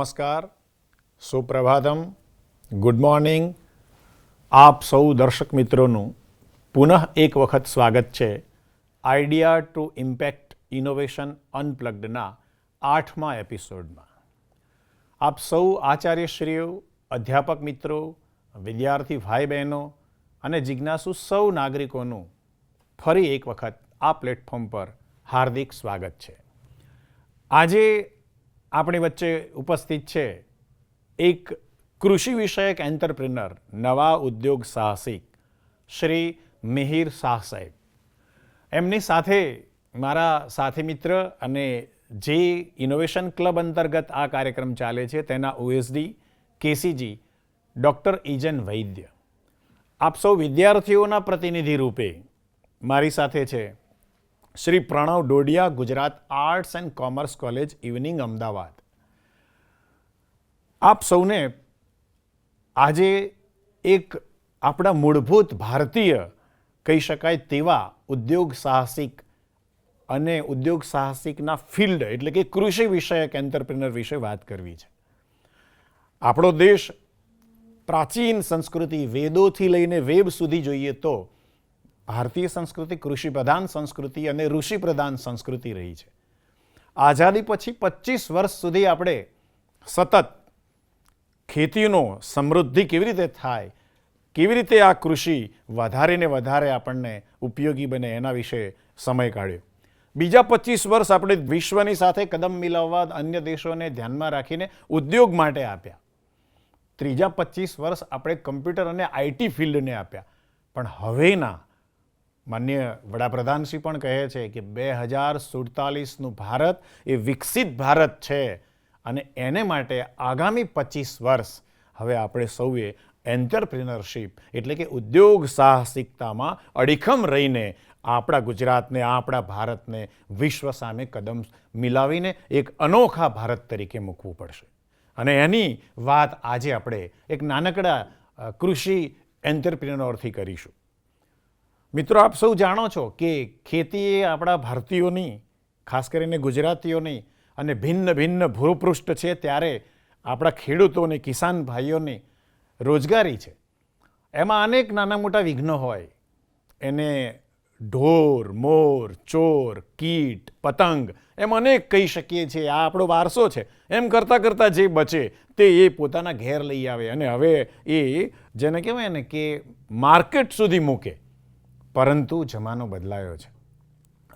નમસ્કાર, સુપ્રભાતમ, good morning. આપ સૌ દર્શક મિત્રોનું પુનઃ એક વખત સ્વાગત છે આઈડિયા ટુ ઇમ્પેક્ટ ઇનોવેશન અનપ્લગ્ડના 8મા એપિસોડમાં. આપ સૌ આચાર્યશ્રીઓ, અધ્યાપક મિત્રો, વિદ્યાર્થી ભાઈ બહેનો અને જિજ્ઞાસુ સૌ નાગરિકોનું ફરી એક વખત આ પ્લેટફોર્મ પર હાર્દિક સ્વાગત છે. આજે આપણી વચ્ચે ઉપસ્થિત છે એક કૃષિ વિષયક એન્ટરપ્રિનર, નવા ઉદ્યોગ સાહસિક શ્રી મિહિર શાહ સાહેબ. એમની સાથે મારા સાથી મિત્ર અને જે ઇનોવેશન ક્લબ અંતર્ગત આ કાર્યક્રમ ચાલે છે તેના OSD KCG doctor Ijan Vaidya. આપ સૌ વિદ્યાર્થીઓના પ્રતિનિધિ રૂપે મારી સાથે છે Shri Pranav Dodiya, Gujarat arts and commerce college, evening, Ahmedabad. આપ સૌને આજે એક આપણા મૂળભૂત ભારતીય કહી શકાય તેવા ઉદ્યોગ સાહસિક અને ઉદ્યોગ સાહસિકના ફિલ્ડ એટલે કે કૃષિ વિષયક એન્ટરપ્રિનર વિશે વાત કરવી છે. આપણો દેશ પ્રાચીન સંસ્કૃતિ, વેદોથી લઈને વેબ સુધી જોઈએ તો ભારતીય સંસ્કૃતિ કૃષિ પ્રધાન સંસ્કૃતિ અને ઋષિ પ્રધાન સંસ્કૃતિ રહી છે. આઝાદી પછી 25 વર્ષ સુધી આપણે સતત ખેતીનો સમૃદ્ધિ કેવી રીતે થાય, કેવી રીતે આ કૃષિ વધારે ને વધારે આપણને ઉપયોગી બને એના વિશે સમય કાઢ્યો. બીજા 25 વર્ષ આપણે વિશ્વની સાથે કદમ મિલાવવા અન્ય દેશોને ધ્યાનમાં રાખીને ઉદ્યોગ માટે આપ્યા. ત્રીજા 25 વર્ષ આપણે કમ્પ્યુટર અને આઈટી ફિલ્ડને આપ્યા. પણ હવેના માનનીય વડાપ્રધાનશ્રી પણ કહે છે કે 2047નું ભારત એ વિકસિત ભારત છે અને એને માટે આગામી 25 વર્ષ હવે આપણે સૌએ એન્ટરપ્રિનરશીપ એટલે કે ઉદ્યોગ સાહસિકતામાં અડીખમ રહીને આપણા ગુજરાતને, આપણા ભારતને વિશ્વ સામે કદમ મિલાવીને એક અનોખા ભારત તરીકે મૂકવું પડશે. અને એની વાત આજે આપણે એક નાનકડા કૃષિ એન્ટરપ્રિનરથી કરીશું. મિત્રો, આપ સૌ જાણો છો કે ખેતી એ આપણા ભારતીયોની, ખાસ કરીને ગુજરાતીઓની અને ભિન્ન ભિન્ન ભૂપૃષ્ઠ છે ત્યારે આપણા ખેડૂતોની, કિસાન ભાઈઓની રોજગારી છે. એમાં અનેક નાના મોટા વિઘ્નો હોય. એને ઢોર, મોર, ચોર, કીટ, પતંગ એમ અનેક કહી શકીએ છીએ. આ આપણો વારસો છે. એમ કરતાં કરતાં જે બચે તે એ પોતાના ઘેર લઈ આવે અને હવે એ જેને કહેવાય ને કે માર્કેટ સુધી મૂકે. પરંતુ જમાનો બદલાયો છે.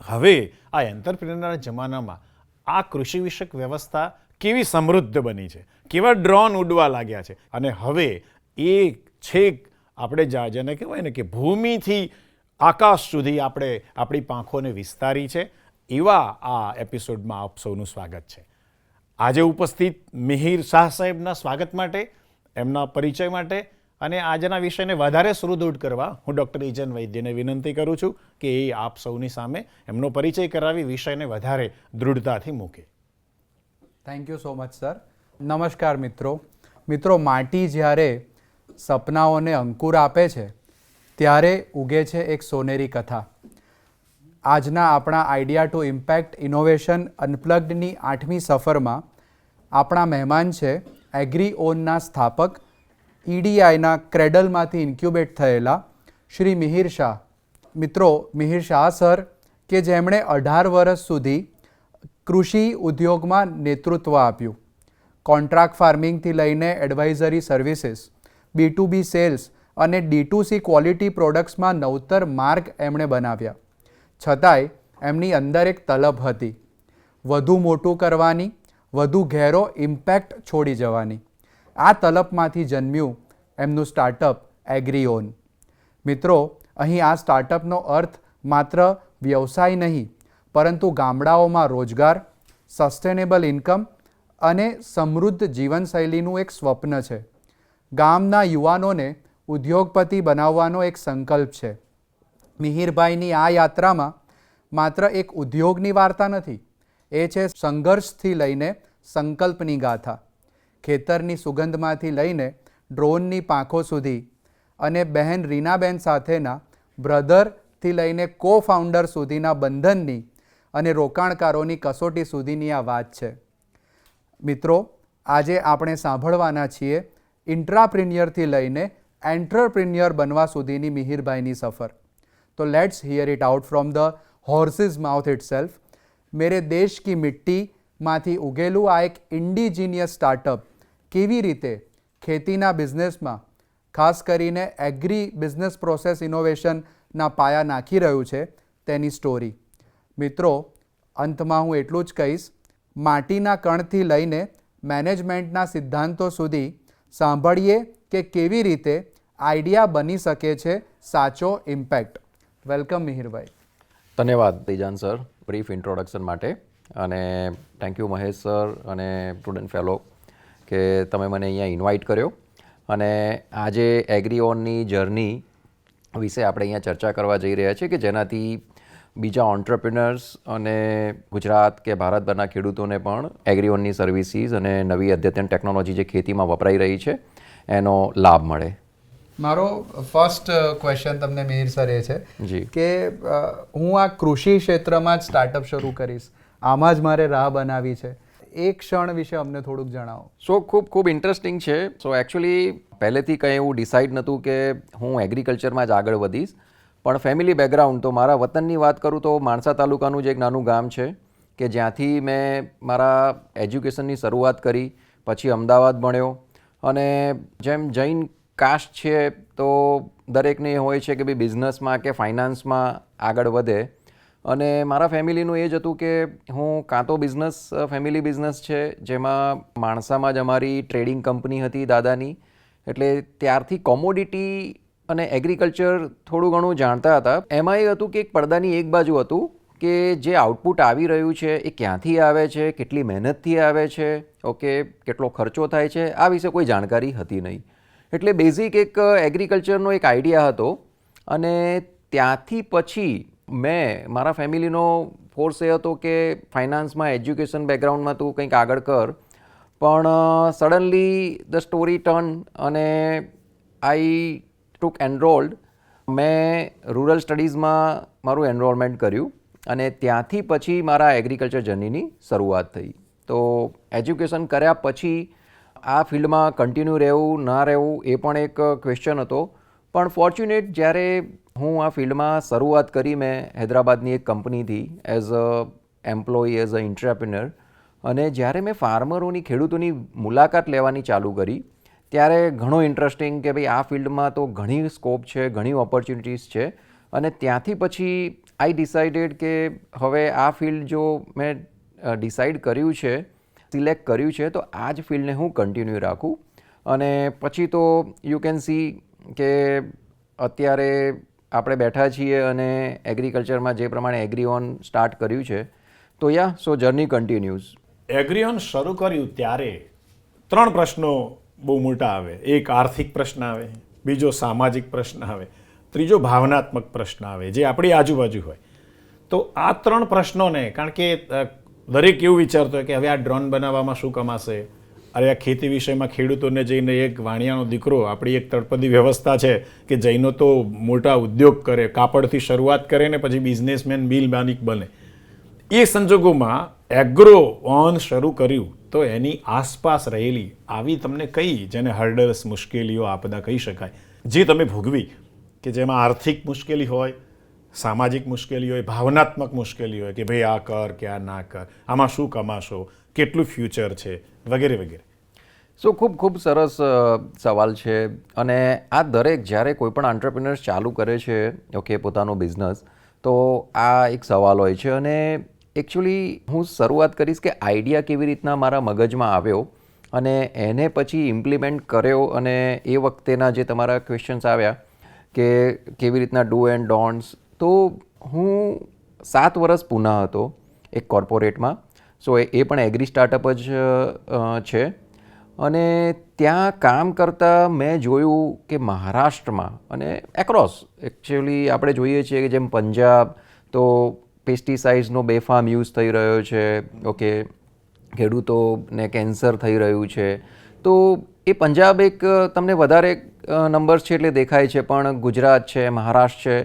હવે આ એન્ટરપ્રિનર જમાનામાં આ કૃષિ વિષયક વ્યવસ્થા કેવી સમૃદ્ધ બની છે, કેવા ડ્રોન ઉડવા લાગ્યા છે અને હવે એ છેક આપણે જેને કહેવાય ને કે ભૂમિથી આકાશ સુધી આપણે આપણી પાંખોને વિસ્તારી છે. એવા આ એપિસોડમાં આપ સૌનું સ્વાગત છે. આજે ઉપસ્થિત મિહિર શાહ સાહેબના સ્વાગત માટે, એમના પરિચય માટે અને આજના વિષયને વધારે સુદૃઢ કરવા હું ડૉક્ટર ઇજન વૈદ્યને વિનંતી કરું છું કે એ આપ સૌની સામે એમનો પરિચય કરાવી વિષયને વધારે દૃઢતાથી મૂકે. Thank you so much sir. નમસ્કાર મિત્રો, માટી જ્યારે સપનાઓને અંકુર આપે છે ત્યારે ઉગે છે એક સોનેરી કથા. આજના આપણા આઈડિયા ટુ ઇમ્પેક્ટ ઇનોવેશન અનપ્લગ્ડની 8મી સફરમાં આપણા મહેમાન છે એગ્રીઓનના સ્થાપક, ઈડીઆઈના ક્રેડલમાંથી ઇન્ક્યુબેટ થયેલા શ્રી મિહિર શાહ. મિત્રો, મિહિર શાહ સર કે જેમણે 18 વર્ષ સુધી કૃષિ ઉદ્યોગમાં નેતૃત્વ આપ્યું. કોન્ટ્રાક્ટ ફાર્મિંગથી લઈને એડવાઇઝરી સર્વિસીસ, B2B સેલ્સ અને D2C ક્વોલિટી પ્રોડક્ટ્સમાં નવતર માર્ગ એમણે બનાવ્યા. છતાંય એમની અંદર એક તલબ હતી, વધુ મોટું કરવાની, વધુ ઘેરો ઇમ્પેક્ટ છોડી જવાની. આ તલબમાંથી જન્મ્યું એમનું સ્ટાર્ટઅપ એગ્રીઓન. મિત્રો, અહીં આ સ્ટાર્ટઅપનો અર્થ માત્ર વ્યવસાય નહીં પરંતુ ગામડાઓમાં રોજગાર, સસ્ટેનેબલ ઇન્કમ અને સમૃદ્ધ જીવનશૈલીનું એક સ્વપ્ન છે. ગામના યુવાનોને ઉદ્યોગપતિ બનાવવાનો એક સંકલ્પ છે. મિહિરભાઈની આ યાત્રામાં માત્ર એક ઉદ્યોગની વાર્તા નથી, એ છે સંઘર્ષથી લઈને સંકલ્પની ગાથા. ખેતરની સુગંધમાંથી લઈને ડ્રોનની પાંખો સુધી અને બહેન રીનાબેન સાથેના બ્રધરથી લઈને કો ફાઉન્ડર સુધીના બંધનની અને રોકાણકારોની કસોટી સુધીની આ વાત છે. મિત્રો, આજે આપણે સાંભળવાના છીએ ઇન્ટ્રાપ્રિન્યરથી લઈને એન્ટરપ્રિન્યર બનવા સુધીની મિહિરભાઈની સફર. તો let's here it out from the horses mouth itself. મેરે દેશ કી મિટ્ટીમાંથી ઉગેલું આ એક ઇન્ડિજિનિયસ સ્ટાર્ટઅપ કેવી રીતે ખેતીના બિઝનેસમાં ખાસ કરીને એગ્રી બિઝનેસ પ્રોસેસ ઇનોવેશનના પાયા નાખી રહ્યું છે તેની સ્ટોરી. મિત્રો, અંતમાં હું એટલું જ કહીશ, માટીના કણથી લઈને મેનેજમેન્ટના સિદ્ધાંતો સુધી સાંભળીએ કે કેવી રીતે આઈડિયા બની શકે છે સાચો ઇમ્પેક્ટ. વેલકમ મિહિરભાઈ. ધન્યવાદ તેજાન સર બ્રીફ ઇન્ટ્રોડક્શન માટે, અને થેન્ક યુ મહેશ સર અને સ્ટુડન્ટ ફેલો કે તમે મને અહીંયા ઇન્વાઇટ કર્યો. અને આજે એગ્રીઓનની જર્ની વિશે આપણે અહીંયા ચર્ચા કરવા જઈ રહ્યા છીએ કે જેનાથી બીજા ઓન્ટરપ્રિનર્સ અને ગુજરાત કે ભારતભરના ખેડૂતોને પણ એગ્રીઓનની સર્વિસીસ અને નવી અદ્યતન ટેકનોલોજી જે ખેતીમાં વપરાઈ રહી છે એનો લાભ મળે. મારો ફર્સ્ટ ક્વેશ્ચન તમને મિહિર સર એ છે જી કે હું આ કૃષિ ક્ષેત્રમાં જ સ્ટાર્ટઅપ શરૂ કરીશ, આમાં જ મારે રાહ બનાવી છે, એ ક્ષણ વિશે અમને થોડુંક જણાવો. સો ખૂબ ઇન્ટરેસ્ટિંગ છે. સો એકચ્યુઅલી પહેલેથી કંઈ એવું ડિસાઇડ નહોતું કે હું એગ્રીકલ્ચરમાં જ આગળ વધીશ, પણ ફેમિલી બેકગ્રાઉન્ડ તો મારા વતનની વાત કરું તો માણસા તાલુકાનું જ એક નાનું ગામ છે કે જ્યાંથી મેં મારા એજ્યુકેશનની શરૂઆત કરી. પછી અમદાવાદ ભણ્યો, અને જેમ જૈન કાસ્ટ છે તો દરેકને હોય છે કે ભાઈ બિઝનેસમાં કે ફાઇનાન્સમાં આગળ વધે, અને મારા ફેમિલીનું એ જ હતું કે હું કાં તો ફેમિલી બિઝનેસ છે જેમાં માણસામાં જ અમારી ટ્રેડિંગ કંપની હતી દાદાની, એટલે ત્યારથી કોમોડિટી અને એગ્રીકલ્ચર થોડું ઘણું જાણતા હતા. એમાં એ હતું કે એક પડદાની એક બાજુ હતું કે જે આઉટપુટ આવી રહ્યું છે એ ક્યાંથી આવે છે, કેટલી મહેનતથી આવે છે, ઓકે, કેટલો ખર્ચો થાય છે, આ વિશે કોઈ જાણકારી હતી નહીં. એટલે બેઝિક એક એગ્રીકલ્ચરનો એક આઈડિયા હતો. અને ત્યાંથી પછી મેં મારા ફેમિલીનો ફોર્સ એ હતો કે ફાઇનાન્સમાં એજ્યુકેશન બેકગ્રાઉન્ડમાં તું કંઈક આગળ કર, પણ સડનલી ધ સ્ટોરી ટર્ન અને આઈ ટુક એનરોલ્ડ. મેં રૂરલ સ્ટડીઝમાં મારું એનરોલમેન્ટ કર્યું અને ત્યાંથી પછી મારા એગ્રીકલ્ચર જર્નીની શરૂઆત થઈ. તો એજ્યુકેશન કર્યા પછી આ ફિલ્ડમાં કન્ટિન્યુ રહેવું ના રહેવું એ પણ એક ક્વેશ્ચન હતો. પણ ફોર્ચ્યુનેટ જ્યારે હું આ ફિલ્ડમાં શરૂઆત કરી મેં હૈદરાબાદની એક કંપનીથી as a employee, as a entrepreneur, અને જ્યારે મેં ફાર્મરોની, ખેડૂતોની મુલાકાત લેવાની ચાલુ કરી ત્યારે ઘણો ઇન્ટરેસ્ટિંગ કે ભાઈ આ ફિલ્ડમાં તો ઘણી સ્કોપ છે, ઘણી ઓપોર્ચ્યુનિટીઝ છે. અને ત્યાંથી પછી આઈ ડિસાઇડેડ કે હવે આ ફિલ્ડ જો મેં ડિસાઇડ કર્યું છે, સિલેક્ટ કર્યું છે, તો આ જ ફિલ્ડને હું કન્ટિન્યુ રાખું. અને પછી તો યુ કેન સી કે અત્યારે આપણે બેઠા છીએ અને એગ્રીકલ્ચરમાં જે પ્રમાણે એગ્રીઓન સ્ટાર્ટ કર્યું છે, તો સો જર્ની કન્ટિન્યુઝ. એગ્રીઓન શરૂ કર્યું ત્યારે 3 પ્રશ્નો બહુ મોટા આવે. એક આર્થિક પ્રશ્ન આવે, બીજો સામાજિક પ્રશ્ન આવે, ત્રીજો ભાવનાત્મક પ્રશ્ન આવે જે આપણી આજુબાજુ હોય. તો આ 3 પ્રશ્નોને, કારણ કે દરેક એવું વિચારતો હોય કે હવે આ ડ્રોન બનાવવામાં શું કમાશે, અરે આ ખેતી વિષયમાં ખેડૂતોને જઈને એક વાણિયાનો દીકરો, આપણી એક તળપદી વ્યવસ્થા છે કે જૈનો તો મોટા ઉદ્યોગ કરે, કાપડથી શરૂઆત કરે ને પછી બિઝનેસમેન, બિલ માલિક બને. એ સંજોગોમાં એગ્રો ઓન શરૂ કર્યું તો એની આસપાસ રહેલી આવી તમને કઈ, જેને હર્ડલ્સ, મુશ્કેલીઓ, આપદા કહી શકાય, જે તમે ભોગવી, કે જેમાં આર્થિક મુશ્કેલી હોય, સામાજિક મુશ્કેલી હોય, ભાવનાત્મક મુશ્કેલી હોય કે ભાઈ આ કર કે આ ના કર, આમાં શું કમાશો, કેટલું ફ્યુચર છે, વગેરે વગેરે. સો ખૂબ સરસ સવાલ છે. અને આ દરેક જ્યારે કોઈ પણ એન્ટરપ્રિનર્સ ચાલુ કરે છે, ઓકે, પોતાનો બિઝનેસ, તો આ એક સવાલ હોય છે. અને એકચ્યુઅલી હું શરૂઆત કરીશ કે આઈડિયા કેવી રીતના મારા મગજમાં આવ્યો અને એને પછી ઇમ્પ્લિમેન્ટ કર્યો. અને એ વખતેના જે તમારા ક્વેશ્ચન્સ આવ્યા કે કેવી રીતના ડુ એન્ડ ડોન્ટ્સ, તો હું 7 વર્ષ પૂના હતો એક કોર્પોરેટમાં. સો એ પણ એગ્રી સ્ટાર્ટઅપ જ છે. અને ત્યાં કામ કરતાં મેં જોયું કે મહારાષ્ટ્રમાં અને એક્રોસ એકચ્યુઅલી આપણે જોઈએ છીએ કે જેમ પંજાબ તો પેસ્ટિસાઇડ્સનો બેફામ યુઝ થઈ રહ્યો છે, ઓકે, ખેડૂતોને કેન્સર થઈ રહ્યું છે. તો એ પંજાબ એક તમને વધારે નંબર્સ છે એટલે દેખાય છે, પણ ગુજરાત છે, મહારાષ્ટ્ર છે.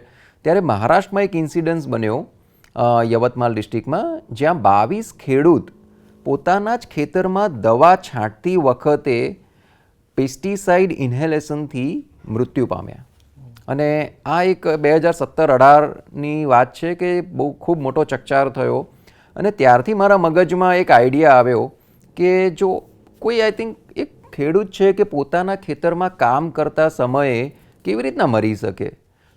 ત્યારે મહારાષ્ટ્રમાં એક ઇન્સિડન્સ બન્યો યવતમાલ ડિસ્ટ્રિક્ટમાં, જ્યાં 22 ખેડૂત પોતાના જ ખેતરમાં દવા છાંટતી વખતે પેસ્ટિસાઇડ ઇન્હેલેશનથી મૃત્યુ પામ્યા. અને આ એક 2017-18ની વાત છે કે બહુ ખૂબ મોટો ચકચાર થયો. અને ત્યારથી મારા મગજમાં એક આઈડિયા આવ્યો કે જો કોઈ આઈ થિંક એક ખેડૂત છે કે પોતાના ખેતરમાં કામ કરતા સમયે કેવી રીતના મરી શકે,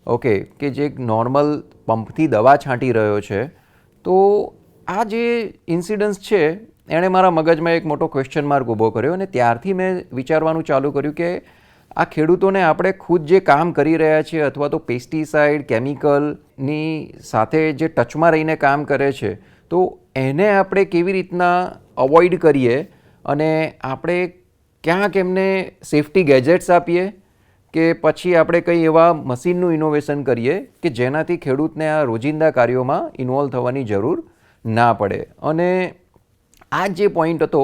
ઓકે, કે જે નોર્મલ પંપથી દવા છાંટી રહ્યો છે. તો આ જે ઇન્સિડન્સ છે એણે મારા મગજમાં એક મોટો ક્વેશ્ચન માર્ક ઊભો કર્યો. અને ત્યારથી મેં વિચારવાનું ચાલુ કર્યું કે આ ખેડૂતોને આપણે ખુદ જે કામ કરી રહ્યા છીએ અથવા તો પેસ્ટિસાઇડ કેમિકલની સાથે જે ટચમાં રહીને કામ કરે છે તો એને આપણે કેવી રીતના અવોઇડ કરીએ અને આપણે ક્યાંક એમને સેફટી ગેજેટ્સ આપીએ કે પછી આપણે કંઈ એવા મશીનનું ઇનોવેશન કરીએ કે જેનાથી ખેડૂતને આ રોજિંદા કાર્યોમાં ઇન્વોલ્વ થવાની જરૂર ના પડે. અને આ જે પોઈન્ટ હતો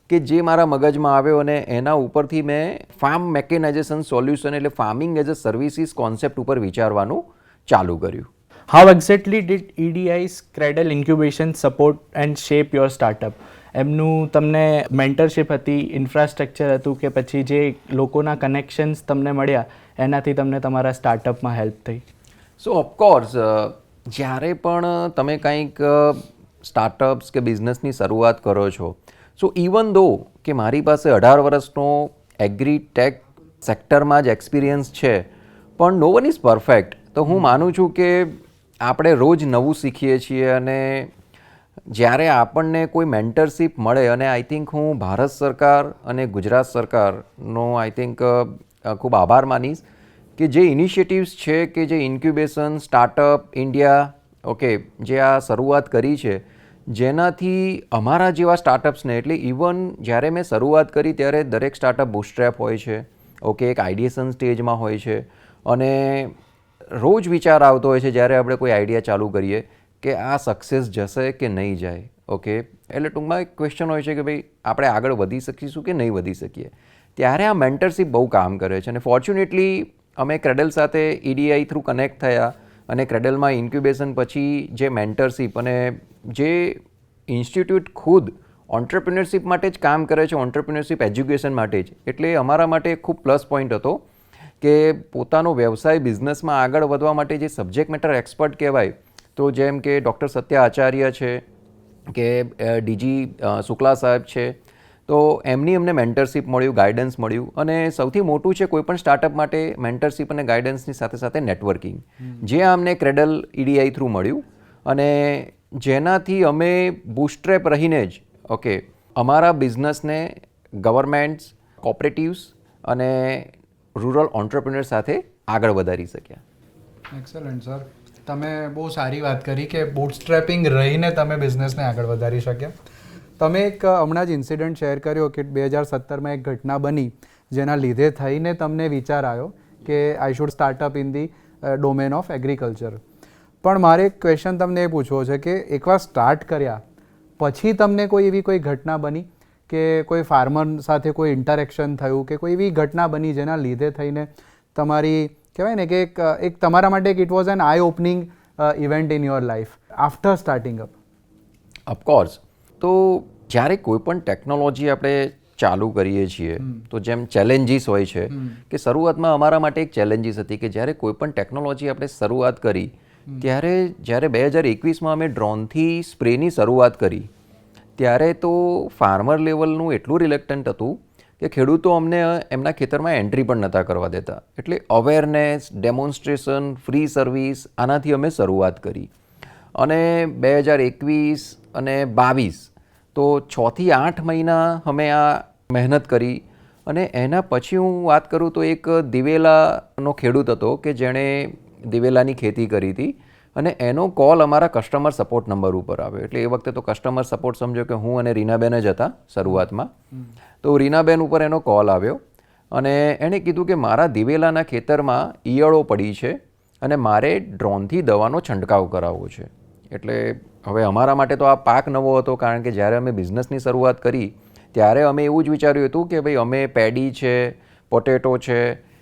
કે જે મારા મગજમાં આવ્યો અને એના ઉપરથી મેં ફાર્મ મેકેનાઇઝેશન સોલ્યુશન એટલે farming as a services concept ઉપર વિચારવાનું ચાલુ કર્યું. How exactly did EDI's Cradle Incubation support and shape your startup? એમનું તમને મેન્ટરશિપ હતી, ઇન્ફ્રાસ્ટ્રક્ચર હતું કે પછી જે લોકોના કનેક્શન્સ તમને મળ્યા એનાથી તમને તમારા સ્ટાર્ટઅપમાં હેલ્પ થઈ? સો ઓફકોર્સ જ્યારે પણ તમે કંઈક સ્ટાર્ટઅપ્સ કે બિઝનેસની શરૂઆત કરો છો, સો ઇવન દો કે મારી પાસે 18 વર્ષનો એગ્રી ટેક સેક્ટરમાં જ એક્સપિરિયન્સ છે, પણ નો વન ઇઝ પરફેક્ટ. તો હું માનું છું કે આપણે રોજ નવું શીખીએ છીએ અને જ્યારે આપણને કોઈ મેન્ટરશિપ મળે, અને આઈ થિંક હું ભારત સરકાર અને ગુજરાત સરકારનો આઈ થિંક ખૂબ આભાર માનીશ કે જે ઇનિશિયેટિવ્સ છે કે જે ઇન્ક્યુબેશન સ્ટાર્ટઅપ ઇન્ડિયા, ઓકે, જે આ શરૂઆત કરી છે જેનાથી અમારા જેવા સ્ટાર્ટઅપ્સને, એટલે ઇવન જ્યારે મેં શરૂઆત કરી ત્યારે દરેક સ્ટાર્ટઅપ બુટસ્ટ્રેપ હોય છે, ઓકે, એક આઈડિયેશન સ્ટેજમાં હોય છે અને રોજ વિચાર આવતો હોય છે જ્યારે આપણે કોઈ આઈડિયા ચાલુ કરીએ કે આ સક્સેસ જશે કે નહીં જાય, ઓકે. એટલે ટૂંકમાં એક ક્વેશ્ચન હોય છે કે ભાઈ આપણે આગળ વધી શકીશું કે નહીં વધી શકીએ. ત્યારે આ મેન્ટરશિપ બહુ કામ કરે છે અને ફોર્ચ્યુનેટલી અમે ક્રેડલ સાથે EDI થ્રુ કનેક્ટ થયા અને ક્રેડલમાં ઇન્ક્યુબેશન પછી જે મેન્ટરશિપ અને જે ઇન્સ્ટિટ્યૂટ ખુદ ઓન્ટરપ્રિન્યોરશિપ માટે જ કામ કરે છે, ઓન્ટરપ્રિન્યોરશિપ એજ્યુકેશન માટે જ, એટલે અમારા માટે ખૂબ પ્લસ પોઈન્ટ હતો કે પોતાનો વ્યવસાય બિઝનેસમાં આગળ વધવા માટે જે સબ્જેક્ટ મેટર એક્સપર્ટ કહેવાય, તો જેમ કે ડૉક્ટર સત્યા આચાર્ય છે કે DG શુક્લા સાહેબ છે, તો એમની અમને મેન્ટરશિપ મળ્યું, ગાઈડન્સ મળ્યું. અને સૌથી મોટું છે કોઈપણ સ્ટાર્ટઅપ માટે મેન્ટરશિપ અને ગાઈડન્સની સાથે સાથે નેટવર્કિંગ, જે અમને ક્રેડલ EDI થ્રુ મળ્યું અને જેનાથી અમે બુટસ્ટ્રેપ રહીને જ, ઓકે, અમારા બિઝનેસને ગવર્મેન્ટ્સ, કોઓપરેટિવ્સ અને રૂરલ ઓન્ટરપ્રિન્યોર સાથે આગળ વધારી શક્યા. એક્સલન્ટ સર, તમે બહુ સારી વાત કરી કે બૂટસ્ટ્રેપિંગ રહીને તમે બિઝનેસને આગળ વધારી શક્યા. તમે એક હમણાં જ ઇન્સિડન્ટ શેર કર્યો કે 2017માં એક ઘટના બની જેના લીધે થઈને તમને વિચાર આવ્યો કે I should startup in the domain of agriculture. પણ મારે એક ક્વેશ્ચન તમને એ પૂછવો છે કે એકવાર સ્ટાર્ટ કર્યા પછી તમને કોઈ એવી કોઈ ઘટના બની કે કોઈ ફાર્મર સાથે કોઈ ઇન્ટરેક્શન થયું કે કોઈ એવી ઘટના બની જેના લીધે થઈને તમારી કહેવાય ને કે એક તમારા માટે it was an eye opening event in your life after starting up? Of course. તો જ્યારે કોઈ પણ ટેકનોલોજી આપણે ચાલુ કરીએ છીએ તો જેમ ચેલેન્જીસ હોય છે કે શરૂઆતમાં અમારા માટે એક ચેલેન્જીસ હતી કે જ્યારે કોઈ પણ ટેકનોલોજી આપણે શરૂઆત કરી ત્યારે જ્યારે 2021માં અમે ડ્રોનથી સ્પ્રેની શરૂઆત કરી ત્યારે તો ફાર્મર લેવલનું એટલું રિલેક્ટન્ટ હતું કે ખેડૂતો અમને એમના ખેતરમાં એન્ટ્રી પણ નહોતા કરવા દેતા. એટલે અવેરનેસ, ડેમોન્સ્ટ્રેશન, ફ્રી સર્વિસ, આનાથી અમે શરૂઆત કરી. અને 2021 અને 22 તો 6 થી 8 મહિના અમે આ મહેનત કરી. અને એના પછી હું વાત કરું તો એક દિવેલાનો ખેડૂત હતો કે જેણે દિવેલાની ખેતી કરી હતી અને એનો કોલ અમારા કસ્ટમર સપોર્ટ નંબર ઉપર આવ્યો. એટલે એ વખતે તો કસ્ટમર સપોર્ટ સમજો કે હું અને રીનાબેન જ હતા શરૂઆતમાં. તો રીનાબેન ઉપર એનો કોલ આવ્યો અને એણે કીધું કે મારા દિવેલાના ખેતરમાં ઈયળો પડી છે અને મારે ડ્રોનથી દવાનો છંટકાવ કરાવવો છે. એટલે હવે અમારા માટે તો આ પાક નવો હતો કારણ કે જ્યારે અમે બિઝનેસની શરૂઆત કરી ત્યારે અમે એવું જ વિચાર્યું હતું કે ભાઈ અમે પેડી છે, પોટેટો છે,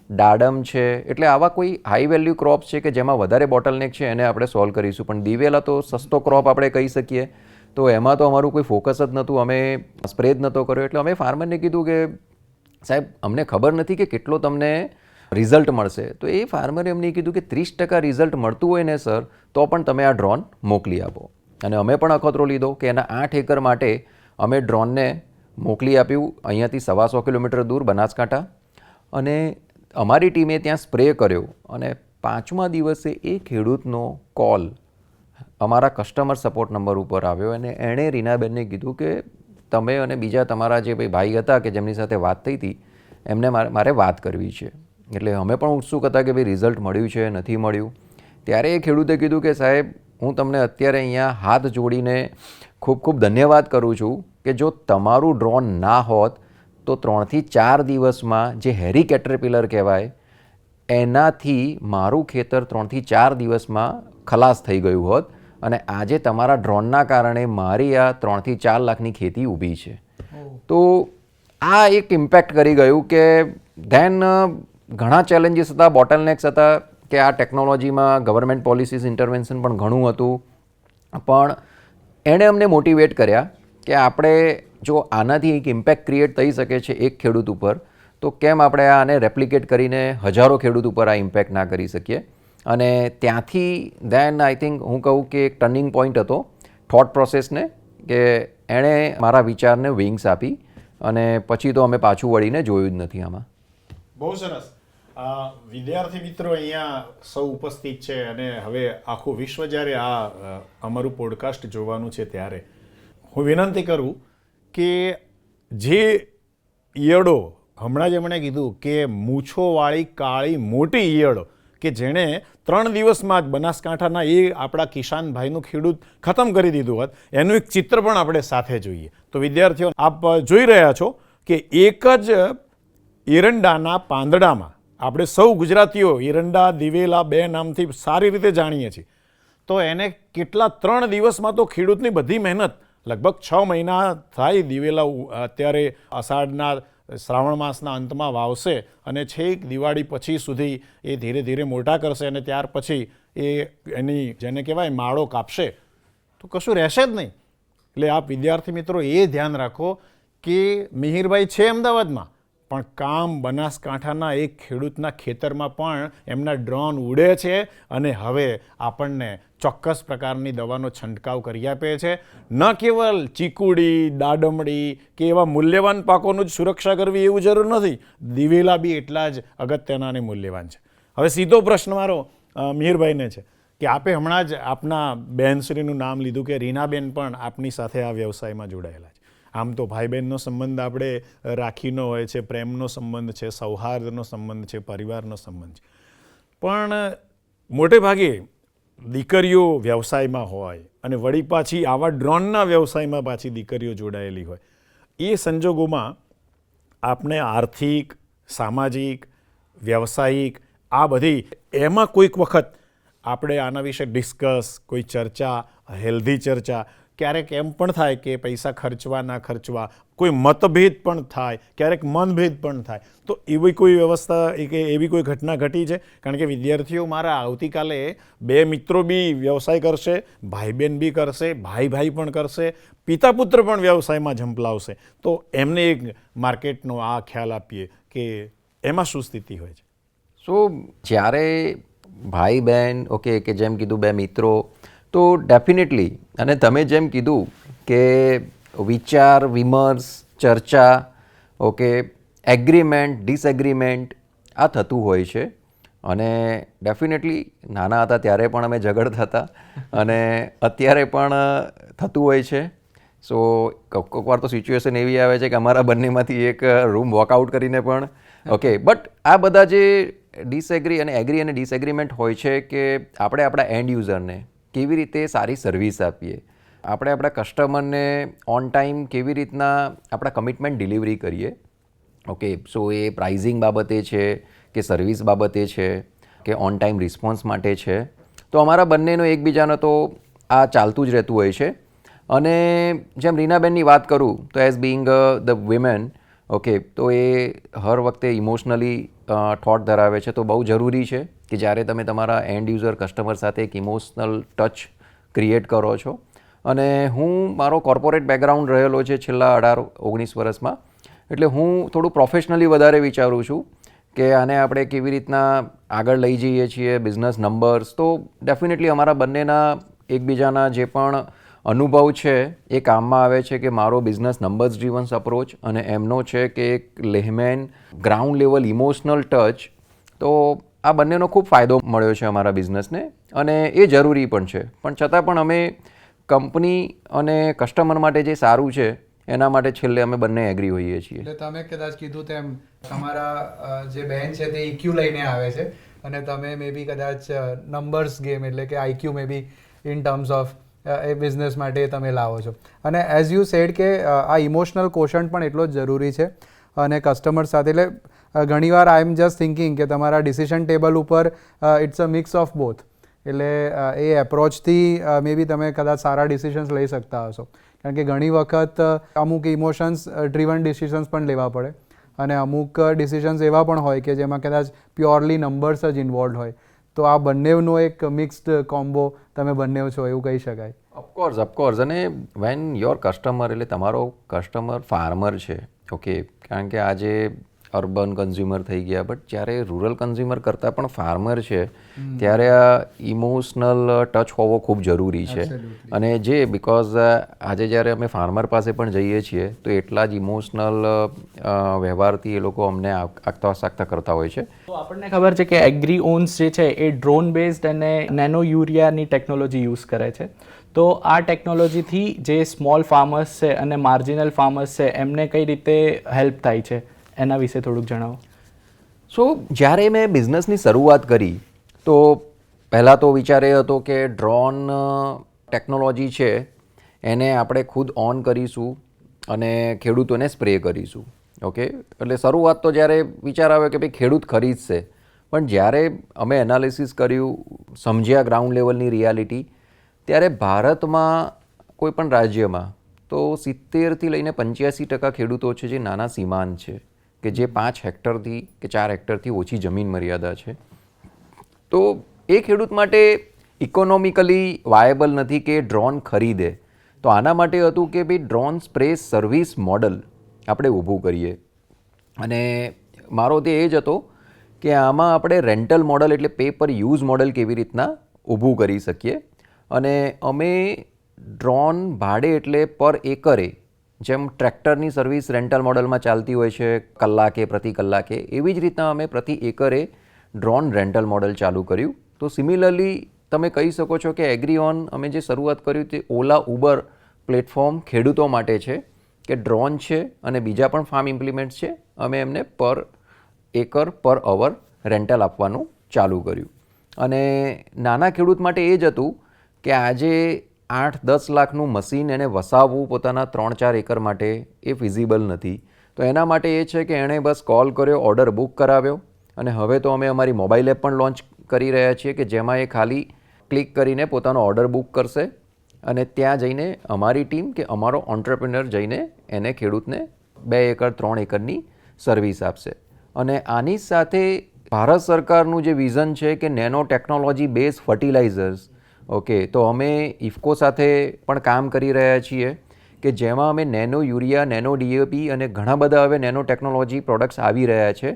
દાડમ છે, એટલે આવા કોઈ હાઈ વેલ્યુ ક્રોપ્સ છે કે જેમાં વધારે બોટલનેક છે એને આપણે સોલ્વ કરીશું. પણ દિવેલા તો સસ્તો ક્રોપ આપણે કહી શકીએ. તો એમાં તો અમારું કોઈ ફોકસ જ નહોતું, અમે સ્પ્રે જ નહોતો કર્યો. એટલે અમે ફાર્મરને કીધું કે સાહેબ અમને ખબર નથી કે કેટલો તમને રિઝલ્ટ મળશે. તો એ ફાર્મરે અમને કીધું કે 30% રિઝલ્ટ મળતું હોય ને સર તો પણ તમે આ ડ્રોન મોકલી આપો. અને અમે પણ અખતરો લીધો કે એના 8 એકર માટે અમે ડ્રોનને મોકલી આપ્યું અહીંયાથી 125 કિલોમીટર દૂર બનાસકાંઠા. અને અમારી ટીમે ત્યાં સ્પ્રે કર્યો અને 5મા દિવસે એ ખેડૂતનો કોલ અમારા કસ્ટમર સપોર્ટ નંબર ઉપર આવ્યો અને એણે રીનાબેનને કીધું કે તમે અને બીજા તમારા જે ભાઈ હતા કે જેમની સાથે વાત થઈ હતી એમને મારે વાત કરવી છે. એટલે અમે પણ ઉત્સુક હતા કે ભાઈ રિઝલ્ટ મળ્યું છે નથી મળ્યું. ત્યારે એ ખેડૂતે કીધું કે સાહેબ હું તમને અત્યારે અહીંયા હાથ જોડીને ખૂબ ખૂબ ધન્યવાદ કરું છું કે જો તમારું ડ્રોન ના હોત તો 3 થી 4 દિવસમાં જે હેરી કેટરપિલર કહેવાય એનાથી મારું ખેતર 3 થી 4 દિવસમાં ખલાસ થઈ ગયું હોત. અને આજે તમારા ડ્રોનના કારણે મારી આ 3 થી 4 લાખની ખેતી ઊભી છે. તો આ એક ઇમ્પેક્ટ કરી ગયું કે ધેન ઘણા ચેલેન્જીસ હતા, બોટલનેક્સ હતા કે આ ટેકનોલોજીમાં ગવર્મેન્ટ પોલિસીસ ઇન્ટરવેન્શન પણ ઘણું હતું. પણ એણે અમને મોટિવેટ કર્યા કે આપણે જો આનાથી એક ઇમ્પેક્ટ ક્રિએટ થઈ શકે છે એક ખેડૂત ઉપર તો કેમ આપણે આને રેપ્લિકેટ કરીને હજારો ખેડૂત ઉપર આ ઇમ્પેક્ટ ના કરી શકીએ. અને ત્યાંથી ધેન આઈ થિંક હું કહું કે એક ટર્નિંગ પોઈન્ટ હતો થોટ પ્રોસેસને કે એણે મારા વિચારને વિંગ્સ આપી અને પછી તો અમે પાછું વળીને જોયું જ નથી આમાં. બહુ સરસ. વિદ્યાર્થી મિત્રો અહીંયા સૌ ઉપસ્થિત છે અને હવે આખું વિશ્વ જ્યારે આ અમારું પોડકાસ્ટ જોવાનું છે ત્યારે હું વિનંતી કરું કે જે ઈયળો હમણાં જ એમણે કીધું કે મૂછોવાળી કાળી મોટી ઈયળો કે જેણે 3 દિવસમાં જ બનાસકાંઠાના એ આપણા કિસાનભાઈનું ખેડૂત ખતમ કરી દીધું હોત એનું એક ચિત્ર પણ આપણે સાથે જોઈએ. તો વિદ્યાર્થીઓ આપ જોઈ રહ્યા છો કે એક જ એરંડાના પાંદડામાં આપણે સૌ ગુજરાતીઓ એરંડા દિવેલા 2 નામથી સારી રીતે જાણીએ છીએ. તો એને કેટલા 3 દિવસમાં તો ખેડૂતની બધી મહેનત લગભગ 6 મહિના થાય. દિવેલા અત્યારે અષાઢના શ્રાવણ માસના અંતમાં વાવશે અને છેક દિવાળી પછી સુધી એ ધીરે ધીરે મોટા કરશે અને ત્યાર પછી એ એની જેને કહેવાય માળો કાપશે તો કશું રહેશે જ નહીં. એટલે આપ વિદ્યાર્થી મિત્રો એ ધ્યાન રાખો કે મિહિરભાઈ છે અમદાવાદમાં પણ કામ બનાસકાંઠાના એક ખેડૂતના ખેતરમાં પણ એમના ડ્રોન ઉડે છે અને હવે આપણને ચોક્કસ પ્રકારની દવાનો છંટકાવ કરી આપે છે. ન કેવલ ચીકુડી, દાડમડી કે એવા મૂલ્યવાન પાકોનું જ સુરક્ષા કરવી એવું જરૂર નથી, દિવેલા બી એટલા જ અગત્યના અને મૂલ્યવાન છે. હવે સીધો પ્રશ્ન મારો મિહિરભાઈને છે કે આપે હમણાં જ આપના બહેનશ્રીનું નામ લીધું કે રીનાબેન પણ આપની સાથે આ વ્યવસાયમાં જોડાયેલા છે. આમ તો ભાઈ બહેનનો સંબંધ આપણે રાખીનો હોય છે, પ્રેમનો સંબંધ છે, સૌહાર્દનો સંબંધ છે, પરિવારનો સંબંધ છે. પણ મોટે ભાગે દીકરીઓ વ્યવસાયમાં હોય અને વળી પાછી આવા ડ્રોનના વ્યવસાયમાં પાછી દીકરીઓ જોડાયેલી હોય એ સંજોગોમાં આપણે આર્થિક, સામાજિક, વ્યવસાયિક આ બધી એમાં કોઈક વખત આપણે આના વિશે ડિસ્કસ, કોઈ ચર્ચા, હેલ્ધી ચર્ચા ક્યારેક એમ પણ થાય કે પૈસા ખર્ચવા ના ખર્ચવા, કોઈ મતભેદ પણ થાય, ક્યારેક મનભેદ પણ થાય. તો એવી કોઈ વ્યવસ્થા કે એવી કોઈ ઘટના ઘટી છે? કારણ કે વિદ્યાર્થીઓ મારા આવતીકાલે 2 મિત્રો બી વ્યવસાય કરશે, ભાઈ બહેન બી કરશે, ભાઈ ભાઈ પણ કરશે, પિતા પુત્ર પણ વ્યવસાયમાં ઝંપલાવશે. તો એમને એક માર્કેટનો આ ખ્યાલ આપીએ કે એમાં શું સ્થિતિ હોય છે. સો જ્યારે ભાઈ બહેન ઓકે કે જેમ કીધું 2 મિત્રો તો ડેફિનેટલી અને તમે જેમ કીધું કે વિચાર વિમર્શ, ચર્ચા, ઓકે એગ્રીમેન્ટ, ડિસએગ્રીમેન્ટ આ થતું હોય છે. અને ડેફિનેટલી નાના હતા ત્યારે પણ અમે ઝઘડતા હતા અને અત્યારે પણ થતું હોય છે. સો કોઈક વાર તો સિચ્યુએશન એવી આવે છે કે અમારા બંનેમાંથી એક રૂમ વોકઆઉટ કરીને પણ ઓકે. બટ આ બધા જે ડિસએગ્રી અને એગ્રી અને ડિસએગ્રીમેન્ટ હોય છે કે આપણે આપણા એન્ડ યુઝરને કેવી રીતે સારી સર્વિસ આપીએ, આપણે આપણા કસ્ટમરને ઓન ટાઈમ કેવી રીતના આપણા કમિટમેન્ટ ડિલિવરી કરીએ. ઓકે સો એ પ્રાઇઝિંગ બાબતે છે કે સર્વિસ બાબતે છે કે ઓન ટાઈમ રિસ્પોન્સ માટે છે. તો અમારા બંનેનો એકબીજાનો તો આ ચાલતું જ રહેતું હોય છે. અને જેમ રીનાબેનની વાત કરું તો as being the women okay તો એ હર વખતે ઇમોશનલી થોટ ધરાવે છે. તો બહુ જરૂરી છે કે જ્યારે તમે તમારા એન્ડ યુઝર કસ્ટમર સાથે એક ઇમોશનલ ટચ ક્રિએટ કરો છો અને હું મારો કોર્પોરેટ બેકગ્રાઉન્ડ રહેલો છે છેલ્લા 18-19 વર્ષમાં, એટલે હું થોડું પ્રોફેશનલી વધારે વિચારું છું કે આને આપણે કેવી રીતના આગળ લઈ જઈએ છીએ, બિઝનેસ નંબર્સ. તો ડેફિનેટલી અમારા બંનેના એકબીજાના જે પણ અનુભવ છે એ કામમાં આવે છે કે મારો બિઝનેસ નંબર્સ ડ્રીવન્સ અપ્રોચ અને એમનો છે કે એક Lehmann ground level emotional touch. તો આ બંનેનો ખૂબ ફાયદો મળ્યો છે અમારા બિઝનેસને અને એ જરૂરી પણ છે. પણ છતાં પણ અમે કંપની અને કસ્ટમર માટે જે સારું છે એના માટે છેલ્લે અમે બંને એગ્રી હોઈએ છીએ. એટલે તમે કદાચ કીધું તેમ તમારા જે બેન છે તે ઇક્યુ લઈને આવે છે અને તમે મે બી કદાચ નંબર્સ ગેમ એટલે કે IQ May B in terms of A business માટે તમે લાવો છો. અને એઝ યુ સેડ કે આ ઇમોશનલ કોશન્ટ પણ એટલો જ જરૂરી છે અને કસ્ટમર સાથે. એટલે ઘણીવાર આઈ એમ જસ્ટ થિંકિંગ કે તમારા ડિસિઝન ટેબલ ઉપર it's a mix of both. એટલે એ એપ્રોચથી મે બી તમે કદાચ સારા ડિસિઝન્સ લઈ શકતા હશો. કારણ કે ઘણી વખત અમુક ઇમોશન્સ ડ્રીવન ડિસિઝન્સ પણ લેવા પડે અને અમુક ડિસિઝન્સ એવા પણ હોય કે જેમાં કદાચ પ્યોરલી નંબર્સ જ ઇન્વોલ્વ હોય. તો આ બંનેનો એક મિક્સ્ડ કોમ્બો તમે બંને છો એવું કહી શકાય. ઓફકોર્સ. અને વેન યોર કસ્ટમર એટલે તમારો કસ્ટમર ફાર્મર છે, ઓકે, કારણ કે આજે અર્બન કન્ઝ્યુમર થઈ ગયા, બટ જ્યારે રૂરલ કન્ઝ્યુમર કરતાં પણ ફાર્મર છે ત્યારે આ ઇમોશનલ ટચ હોવો ખૂબ જરૂરી છે. અને જે બિકોઝ આજે જ્યારે અમે ફાર્મર પાસે પણ જઈએ છીએ તો એટલા જ ઇમોશનલ વ્યવહારથી એ લોકો અમને આગતા સાગતા કરતા હોય છે. તો આપણને ખબર છે કે એગ્રી ઓન્સ જે છે એ ડ્રોન બેઝડ અને નેનો યુરિયાની ટેકનોલોજી યુઝ કરે છે. તો આ ટેકનોલોજીથી જે સ્મોલ ફાર્મર્સ છે અને માર્જિનલ ફાર્મર્સ છે એમને કઈ રીતે હેલ્પ થાય છે એના વિશે થોડુંક જણાવો. સો જ્યારે મેં બિઝનેસની શરૂઆત કરી તો પહેલાં તો વિચાર એ હતો કે ડ્રોન ટેકનોલોજી છે એને આપણે ખુદ ઓન કરીશું અને ખેડૂતોને સ્પ્રે કરીશું. ઓકે, એટલે શરૂઆત તો જ્યારે વિચાર આવ્યો કે ભાઈ ખેડૂત ખરીદશે, પણ જ્યારે અમે એનાલિસિસ કર્યું, સમજ્યા ગ્રાઉન્ડ લેવલની રિયાલિટી, ત્યારે ભારતમાં કોઈ પણ રાજ્યમાં તો 70થી લઈને 85% ખેડૂતો છે જે નાના સીમાંત છે, કે જે 5 હેક્ટરથી કે 4 હેક્ટરથી ઓછી જમીન મર્યાદા છે. તો એ ખેડૂત માટે ઇકોનોમિકલી વાયેબલ નથી કે ડ્રોન ખરીદે. તો આના માટે હતું કે ભાઈ ડ્રોન સ્પ્રે સર્વિસ મોડલ આપણે ઊભું કરીએ. અને મારો તે એ જ હતો કે આમાં આપણે રેન્ટલ મોડલ એટલે પે પર યુઝ મોડલ કેવી રીતના ઊભું કરી શકીએ. અને અમે ડ્રોન ભાડે એટલે પર એકરે, જેમ ટ્રેક્ટરની સર્વિસ રેન્ટલ મોડલમાં ચાલતી હોય છે કલાકે પ્રતિ કલાકે, એવી જ રીતના અમે પ્રતિ એકરે ડ્રોન રેન્ટલ મોડલ ચાલુ કર્યું. તો સિમિલરલી તમે કહી શકો છો કે એગ્રીઓન અમે જે શરૂઆત કર્યું તે ઓલા ઉબર પ્લેટફોર્મ ખેડૂતો માટે છે કે ડ્રોન છે અને બીજા પણ ફાર્મ ઇમ્પ્લિમેન્ટ્સ છે, અમે એમને પર એકર પર અવર રેન્ટલ આપવાનું ચાલુ કર્યું. અને નાના ખેડૂત માટે એ જ હતું કે આજે 8-10 લાખનું મશીન એને વસાવવું પોતાના 3-4 એકર માટે એ ફિઝિબલ નથી. તો એના માટે એ છે કે એણે બસ કોલ કર્યો, ઓર્ડર બુક કરાવ્યો અને હવે તો અમે અમારી મોબાઈલ એપ પણ લોન્ચ કરી રહ્યા છીએ કે જેમાં એ ખાલી ક્લિક કરીને પોતાનો ઓર્ડર બુક કરશે અને ત્યાં જઈને અમારી ટીમ કે અમારો ઓન્ટરપ્રિનર જઈને એને ખેડૂતને 2 એકર 3 એકરની સર્વિસ આપશે. અને આની સાથે ભારત સરકારનું જે વિઝન છે કે nano technology base fertilisers, okay, તો અમે ઇફકો સાથે પણ કામ કરી રહ્યા છીએ કે જેમાં અમે નેનો યુરિયા, નેનો ડીએપી અને ઘણા બધા હવે નેનો ટેકનોલોજી પ્રોડક્ટ્સ આવી રહ્યા છે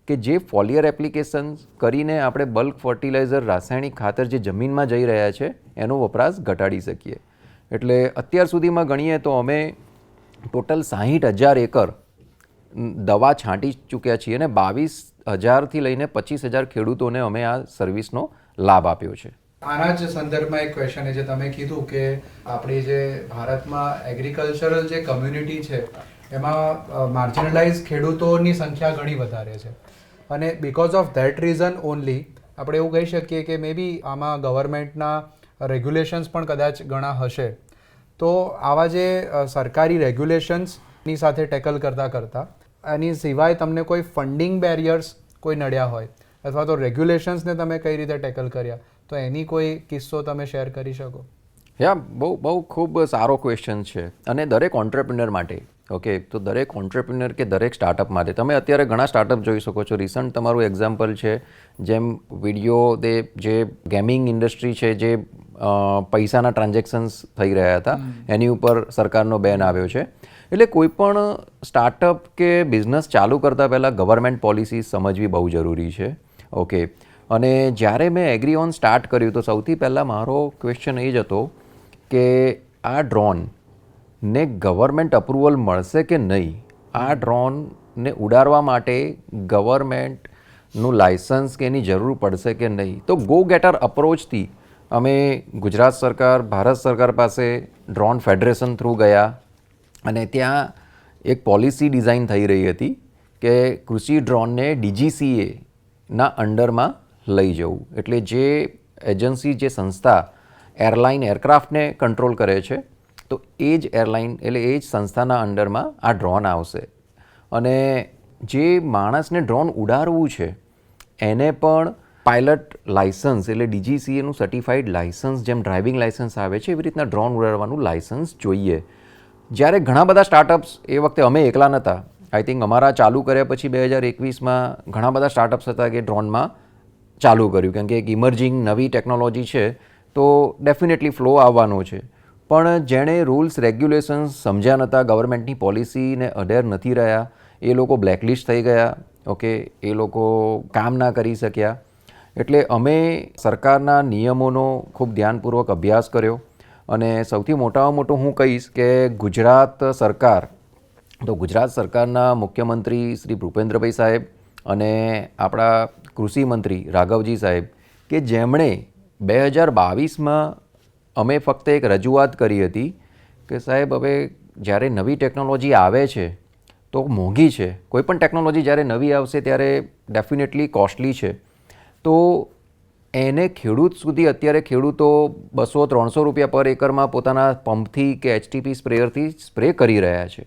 કે જે ફોલિયર એપ્લિકેશન્સ કરીને આપણે બલ્ક ફર્ટિલાઇઝર, રાસાયણિક ખાતર જે જમીનમાં જઈ રહ્યા છે એનો વપરાશ ઘટાડી શકીએ. એટલે અત્યાર સુધીમાં ગણીએ તો અમે ટોટલ 60,000 એકર દવા છાંટી ચૂક્યા છીએ અને 22,000થી લઈને 25,000 ખેડૂતોને અમે આ સર્વિસનો લાભ આપ્યો છે. આના જ સંદર્ભમાં એક ક્વેશ્ચન છે, તમે કીધું કે આપણી જે ભારતમાં એગ્રીકલ્ચરલ જે કમ્યુનિટી છે એમાં માર્જિનલાઇઝ ખેડૂતોની સંખ્યા ઘણી વધારે છે અને because of that reason only આપણે એવું કહી શકીએ કે મે બી આમાં ગવર્મેન્ટના રેગ્યુલેશન્સ પણ કદાચ ઘણા હશે. તો આવા જે સરકારી રેગ્યુલેશન્સની સાથે ટેકલ કરતાં એની સિવાય તમને કોઈ ફંડિંગ બેરિયર્સ કોઈ નડ્યા હોય અથવા તો રેગ્યુલેશન્સને તમે કઈ રીતે ટેકલ કર્યા, તો એની કોઈ કિસ્સો તમે શેર કરી શકો? યા બહુ ખૂબ સારો ક્વેશ્ચન છે. અને દરેક ઓન્ટરપ્રિનર માટે ઓકે, તો દરેક ઓન્ટરપ્રિન્યોર કે દરેક સ્ટાર્ટઅપ માટે તમે અત્યારે ઘણા સ્ટાર્ટઅપ જોઈ શકો છો. રિસન્ટ તમારું એક્ઝામ્પલ છે જેમ વિડીયો જે ગેમિંગ ઇન્ડસ્ટ્રી છે, જે પૈસાના ટ્રાન્ઝેક્શન્સ થઈ રહ્યા હતા એની ઉપર સરકારનો બેન આવ્યો છે. એટલે કોઈ પણ સ્ટાર્ટઅપ કે બિઝનેસ ચાલુ કરતાં પહેલાં ગવર્મેન્ટ પોલિસી સમજવી બહુ જરૂરી છે. ઓકે, અને જ્યારે મેં એગ્રી ઓન સ્ટાર્ટ કર્યું તો સૌથી પહેલાં મારો ક્વેશ્ચન એ જ હતો કે આ ડ્રોનને ગવર્મેન્ટ અપ્રુવલ મળશે કે નહીં, આ ડ્રોનને ઉડાડવા માટે ગવર્મેન્ટનું લાઇસન્સ કે એની જરૂર પડશે કે નહીં. તો ગો ગેટર અપ્રોચથી અમે ગુજરાત સરકાર, ભારત સરકાર પાસે ડ્રોન ફેડરેશન થ્રુ ગયા અને ત્યાં એક પોલિસી ડિઝાઇન થઈ રહી હતી કે કૃષિ ડ્રોનને DGCAના અંડરમાં લઈ જવું. એટલે જે એજન્સી, જે સંસ્થા એરલાઇન એરક્રાફ્ટને કંટ્રોલ કરે છે, તો એ જ એરલાઇન એટલે એ જ સંસ્થાના અંડરમાં આ ડ્રોન આવશે. અને જે માણસને ડ્રોન ઉડાડવું છે એને પણ પાયલટ લાઇસન્સ એટલે DGCAનું સર્ટિફાઈડ લાઇસન્સ, જેમ ડ્રાઇવિંગ લાઇસન્સ આવે છે એવી રીતના ડ્રોન ઉડાડવાનું લાઇસન્સ જોઈએ. જ્યારે ઘણા બધા સ્ટાર્ટઅપ્સ, એ વખતે અમે એકલા નહોતા, આઈ થિંક અમારા ચાલુ કર્યા પછી 2021માં ઘણા બધા સ્ટાર્ટઅપ્સ હતા કે ડ્રોનમાં ચાલુ કર્યું, કેમ કે એક ઇમર્જિંગ નવી ટેકનોલોજી છે તો ડેફિનેટલી ફ્લો આવવાનો છે. પણ જેણે રૂલ્સ રેગ્યુલેશન્સ સમજ્યા નહોતા, ગવર્મેન્ટની પોલિસીને અડેર નથી રહ્યા, એ લોકો બ્લેકલિસ્ટ થઈ ગયા. ઓકે, એ લોકો કામ ના કરી શક્યા. એટલે અમે સરકારના નિયમોનો ખૂબ ધ્યાનપૂર્વક અભ્યાસ કર્યો અને સૌથી મોટામાં મોટું હું કહીશ કે ગુજરાત સરકારના મુખ્યમંત્રી શ્રી ભૂપેન્દ્રભાઈ સાહેબ અને આપણા કૃષિ મંત્રી રાઘવજી સાહેબ, કે જેમણે 2022માં અમે ફક્ત એક રજૂઆત કરી હતી કે સાહેબ હવે જ્યારે નવી ટેકનોલોજી આવે છે તો મોંઘી છે. કોઈ પણ ટેકનોલોજી જ્યારે નવી આવશે ત્યારે ડેફિનેટલી કોસ્ટલી છે. તો એને ખેડૂત સુધી અત્યારે ખેડૂતો 200-300 રૂપિયા પર એકરમાં પોતાના પંપથી કે HTP સ્પ્રેયરથી સ્પ્રે કરી રહ્યા છે.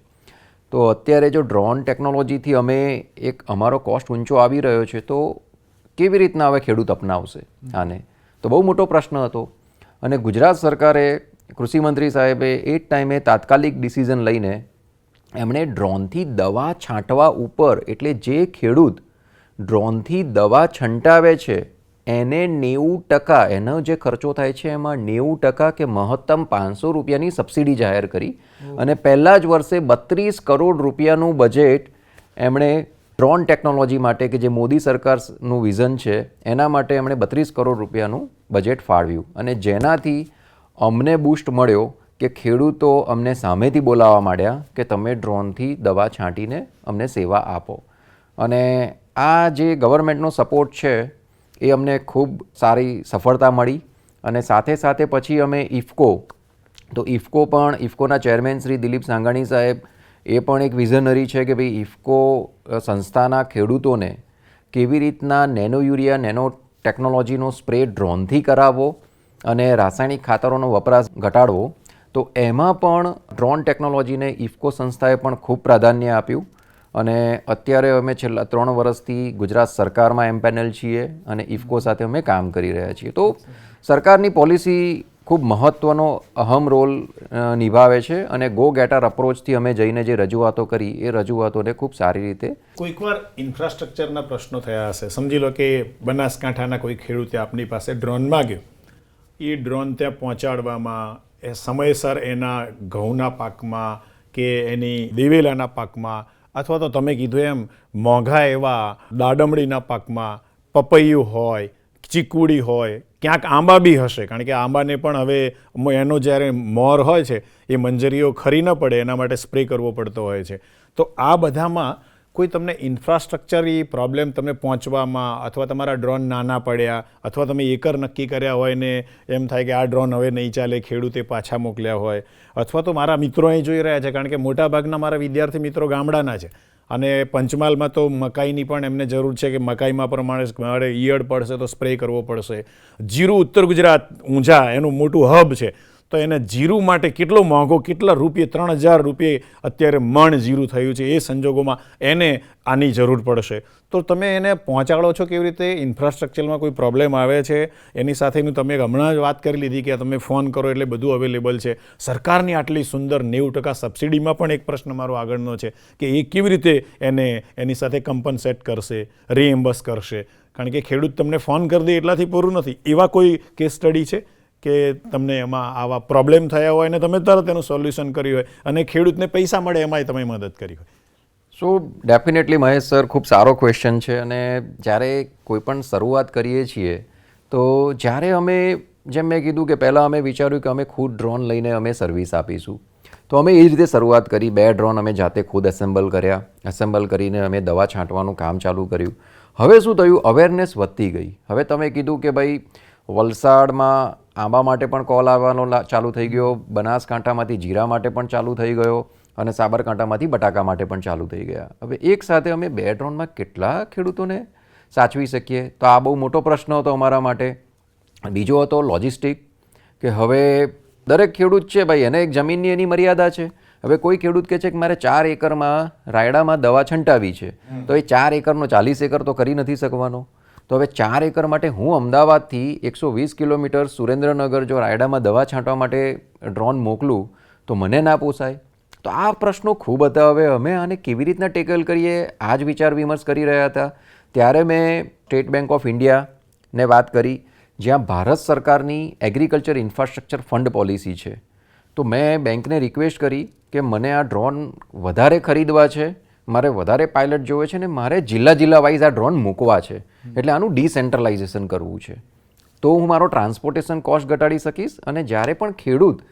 તો અત્યારે જો ડ્રોન ટેકનોલોજીથી અમે એક અમારો કોસ્ટ ઊંચો આવી રહ્યો છે તો કેવી રીતના હવે ખેડૂત અપનાવશે આને? તો બહુ મોટો પ્રશ્ન હતો. અને ગુજરાત સરકારે, કૃષિમંત્રી સાહેબે એ જ ટાઈમે તાત્કાલિક ડિસિઝન લઈને એમણે ડ્રોનથી દવા છાંટવા ઉપર, એટલે જે ખેડૂત ડ્રોનથી દવા છંટાવે છે એને 90%, એનો જે ખર્ચો થાય છે એમાં 90% કે મહત્તમ 500 રૂપિયાની સબસિડી જાહેર કરી. અને પહેલાં જ વર્ષે 32 કરોડ રૂપિયાનું બજેટ એમણે ડ્રોન ટેકનોલોજી માટે, કે જે મોદી સરકારનું વિઝન છે એના માટે એમણે 32 કરોડ રૂપિયાનું બજેટ ફાળવ્યું. અને જેનાથી અમને બૂસ્ટ મળ્યો કે ખેડૂતો અમને સામેથી બોલાવવા માંડ્યા કે તમે ડ્રોનથી દવા છાંટીને અમને સેવા આપો. અને આ જે ગવર્મેન્ટનો સપોર્ટ છે એ અમને ખૂબ સારી સફળતા મળી. અને સાથે સાથે પછી અમે ઇફકોના ચેરમેન શ્રી દિલીપ સાંઘાણી સાહેબ, એ પણ એક વિઝનરી છે કે ભાઈ ઇફકો સંસ્થાના ખેડૂતોને કેવી રીતના નેનો યુરિયા, નેનો ટેકનોલોજીનો સ્પ્રે ડ્રોનથી કરાવવો અને રાસાયણિક ખાતરોનો વપરાશ ઘટાડવો. તો એમાં પણ ડ્રોન ટેકનોલોજીને ઇફકો સંસ્થાએ પણ ખૂબ પ્રાધાન્ય આપ્યું. અને અત્યારે અમે છેલ્લા 3 વર્ષથી ગુજરાત સરકારમાં એમ્પેનલ છીએ અને ઇફકો સાથે અમે કામ કરી રહ્યા છીએ. તો સરકારની પોલિસી ખૂબ મહત્ત્વનો અહમ રોલ નિભાવે છે. અને ગો ગેટર અપ્રોચથી અમે જઈને જે રજૂઆતો કરી એ રજૂઆતોને ખૂબ સારી રીતે, કોઈકવાર ઇન્ફ્રાસ્ટ્રક્ચરના પ્રશ્નો થયા હશે. સમજી લો કે બનાસકાંઠાના કોઈ ખેડૂતે આપની પાસે ડ્રોન માગ્યો, એ ડ્રોન ત્યાં પહોંચાડવામાં, એ સમયસર એના ઘઉંના પાકમાં કે એની દિવેલાના પાકમાં, અથવા તો તમે કીધું એમ મોંઘા એવા દાડમડીના પાકમાં, પપૈયું હોય, ચીકુડી હોય, ક્યાંક આંબા બી હશે, કારણ કે આંબાને પણ હવે એનો જ્યારે મોર હોય છે એ મંજરીઓ ખરી ન પડે એના માટે સ્પ્રે કરવો પડતો હોય છે. તો આ બધામાં કોઈ તમને ઇન્ફ્રાસ્ટ્રક્ચરી પ્રોબ્લેમ તમને પહોંચવામાં, અથવા તમારા ડ્રોન નાના પડ્યા, અથવા તમે એકર નક્કી કર્યા હોય ને એમ થાય કે આ ડ્રોન હવે નહીં ચાલે, ખેડૂતે પાછા મોકલ્યા હોય, અથવા તો મારા મિત્રો અહીં જોઈ રહ્યા છે, કારણ કે મોટાભાગના મારા વિદ્યાર્થી મિત્રો ગામડાના છે અને પંચમહાલમાં તો મકાઈની પણ એમને જરૂર છે કે મકાઈમાં પણ મારે ઈયળ પડશે તો સ્પ્રે કરવો પડશે. જીરું ઉત્તર ગુજરાત ઊંઝા એનું મોટું હબ છે, તો એને જીરું માટે કેટલો મોંઘો, કેટલા રૂપિયે, 3000 રૂપિયે અત્યારે મણ જીરું થયું છે. એ સંજોગોમાં એને આની જરૂર પડશે. તો તમે એને પહોંચાડો છો કેવી રીતે? ઇન્ફ્રાસ્ટ્રક્ચરમાં કોઈ પ્રોબ્લેમ આવે છે એની સાથેનું તમે હમણાં જ વાત કરી લીધી કે તમે ફોન કરો એટલે બધું અવેલેબલ છે. સરકારની આટલી સુંદર 90% સબસિડીમાં પણ એક પ્રશ્ન મારો આગળનો છે કે એ કેવી રીતે એની સાથે કમ્પન્સેટ કરશે, રીએમ્બર્સ કરશે? કારણ કે ખેડૂત તમને ફોન કરી દે એટલાથી પૂરું નથી. એવા કોઈ કેસ સ્ટડી છે કે તમને એમાં આવા પ્રોબ્લેમ થયા હોય અને તમે તરત એનું સોલ્યુશન કર્યું હોય અને ખેડૂતને પૈસા મળે એમાંય તમે મદદ કરી હોય? સો ડેફિનેટલી મહેશ સર, ખૂબ સારો ક્વેશ્ચન છે. અને જ્યારે કોઈ પણ શરૂઆત કરીએ છીએ તો જ્યારે અમે, જેમ મેં કીધું કે પહેલાં અમે વિચાર્યું કે અમે ખુદ ડ્રોન લઈને અમે સર્વિસ આપીશું, તો અમે એ જ રીતે શરૂઆત કરી. 2 ડ્રોન અમે જાતે ખુદ એસેમ્બલ કર્યા. એસેમ્બલ કરીને અમે દવા છાંટવાનું કામ ચાલુ કર્યું. હવે શું થયું, અવેરનેસ વધતી ગઈ. હવે તમે કીધું કે ભાઈ વલસાડમાં આંબા માટે પણ કોલ આવવાનો ચાલુ થઈ ગયો, બનાસકાંઠામાંથી જીરા માટે પણ ચાલુ થઈ ગયો અને સાબરકાંઠામાંથી બટાકા માટે પણ ચાલુ થઈ ગયા. હવે એક સાથે અમે 2 ડ્રોનમાં કેટલા ખેડૂતોને સાચવી શકીએ? તો આ બહુ મોટો પ્રશ્ન હતો અમારા માટે. બીજો હતો લોજિસ્ટિક, કે હવે દરેક ખેડૂત છે ભાઈ, એને એક જમીનની એની મર્યાદા છે. હવે કોઈ ખેડૂત કહે છે કે મારે 4 એકરમાં રાયડામાં દવા છંટાવી છે, તો એ 4 એકરનો 40 એકર તો કરી નથી શકવાનો. તો હવે 4 એકર માટે હું અમદાવાદથી 120 કિલોમીટર સુરેન્દ્રનગર જો રાયડામાં દવા છાંટવા માટે ડ્રોન મોકલું તો મને ના પોસાય. તો આ પ્રશ્નો ખૂબ હતા. હવે અમે આને કેવી રીતના ટેકલ કરીએ, આ જ વિચાર વિમર્શ કરી રહ્યા હતા. ત્યારે મેં સ્ટેટ બેંક ઓફ ઇન્ડિયાને વાત કરી, જ્યાં ભારત સરકારની એગ્રીકલ્ચર ઇન્ફ્રાસ્ટ્રક્ચર ફંડ પોલિસી છે. તો મેં બેંકને રિક્વેસ્ટ કરી કે મને આ ડ્રોન વધારે ખરીદવા છે, મારે વધારે પાયલટ જોવે છે ને મારે જિલ્લા વાઇઝ આ ડ્રોન મૂકવા છે. એટલે આનું ડિસેન્ટ્રલાઇઝેશન કરવું છે. તો હું મારો ટ્રાન્સપોર્ટેશન કોસ્ટ ઘટાડી શકીશ. અને જ્યારે પણ ખેડૂત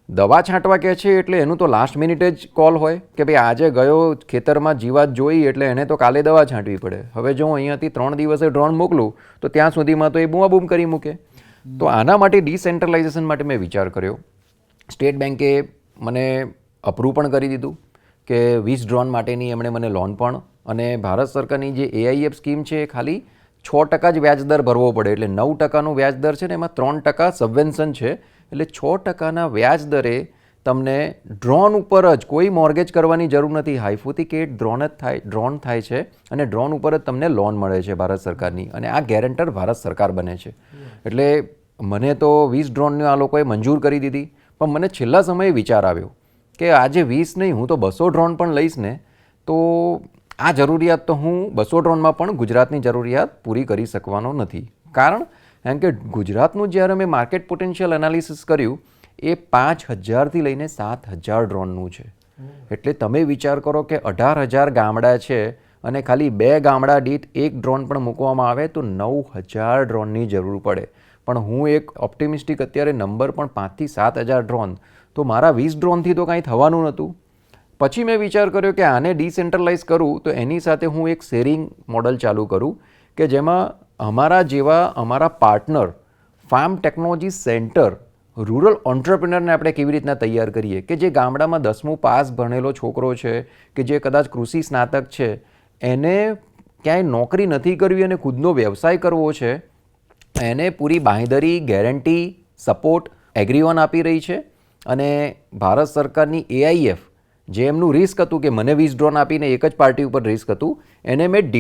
દવા છાંટવા કહે છે એટલે એનું તો લાસ્ટ મિનિટે જ કોલ હોય કે ભાઈ આજે ગયો ખેતરમાં જીવાત જોઈ એટલે એને તો કાલે દવા છાંટવી પડે. હવે જો હું અહીંયાથી 3 દિવસે ડ્રોન મોકલું તો ત્યાં સુધીમાં તો એ બૂમાબૂમ કરી મૂકે. તો આના માટે ડિસેન્ટ્રલાઇઝેશન માટે મેં વિચાર કર્યો. સ્ટેટ બેન્કે મને અપ્રૂવ પણ કરી દીધું કે 20 ડ્રોન માટેની એમણે મને લોન પણ, અને ભારત સરકારની જે AIF સ્કીમ છે એ ખાલી 6% જ વ્યાજદર ભરવો પડે. એટલે 9%નું વ્યાજદર છે ને એમાં 3% સબવેન્શન છે. એટલે 6%ના વ્યાજ દરે તમને ડ્રોન ઉપર જ કોઈ મોર્ગેજ કરવાની જરૂર નથી. હાઇપોથિકેટ ડ્રોન થાય છે અને ડ્રોન ઉપર જ તમને લોન મળે છે ભારત સરકારની, અને આ ગેરંટર ભારત સરકાર બને છે. એટલે મને તો 20 ડ્રોનની આ લોકોએ મંજૂર કરી દીધી. પણ મને છેલ્લા સમયે વિચાર આવ્યો કે આજે 20 નહીં, હું તો 200 ડ્રોન પણ લઈશ ને તો આ જરૂરિયાત તો હું 200 ડ્રોનમાં પણ ગુજરાતની જરૂરિયાત પૂરી કરી શકવાનો નથી. કારણ કે ગુજરાતનું જ્યારે મેં માર્કેટ પોટેન્શિયલ એનાલિસિસ કર્યું એ 5000થી લઈને 7000 ડ્રોનનું છે. એટલે તમે વિચાર કરો કે 18000 ગામડા છે અને ખાલી 2 ગામડા દીઠ 1 ડ્રોન પણ મૂકવામાં આવે તો 9000 ડ્રોનની જરૂર પડે. પણ હું એક ઓપ્ટિમિસ્ટિક અત્યારે નંબર પણ 5000થી 7000 ડ્રોન, તો મારા 20 ડ્રોનથી તો કાંઈ થવાનું નહોતું. પછી મેં વિચાર કર્યો કે આને ડિસેન્ટ્રલાઇઝ કરું તો એની સાથે હું એક શેરિંગ મોડલ ચાલુ કરું કે જેમાં અમારા partner farm technology centre rural ઓન્ટરપ્રિનરને આપણે કેવી રીતના તૈયાર કરીએ કે જે ગામડામાં 10મું પાસ ભણેલો છોકરો છે કે જે કદાચ કૃષિ સ્નાતક છે, એને ક્યાંય નોકરી નથી કરવી અને ખુદનો વ્યવસાય કરવો છે, એને પૂરી બાંહેધરી, ગેરંટી, સપોર્ટ એગ્રીવન આપી રહી છે. અને ભારત સરકારની AIF જે એમનું રિસ્ક હતું કે મને 20 ડ્રોન આપીને એક જ પાર્ટી ઉપર રિસ્ક હતું, એને મેં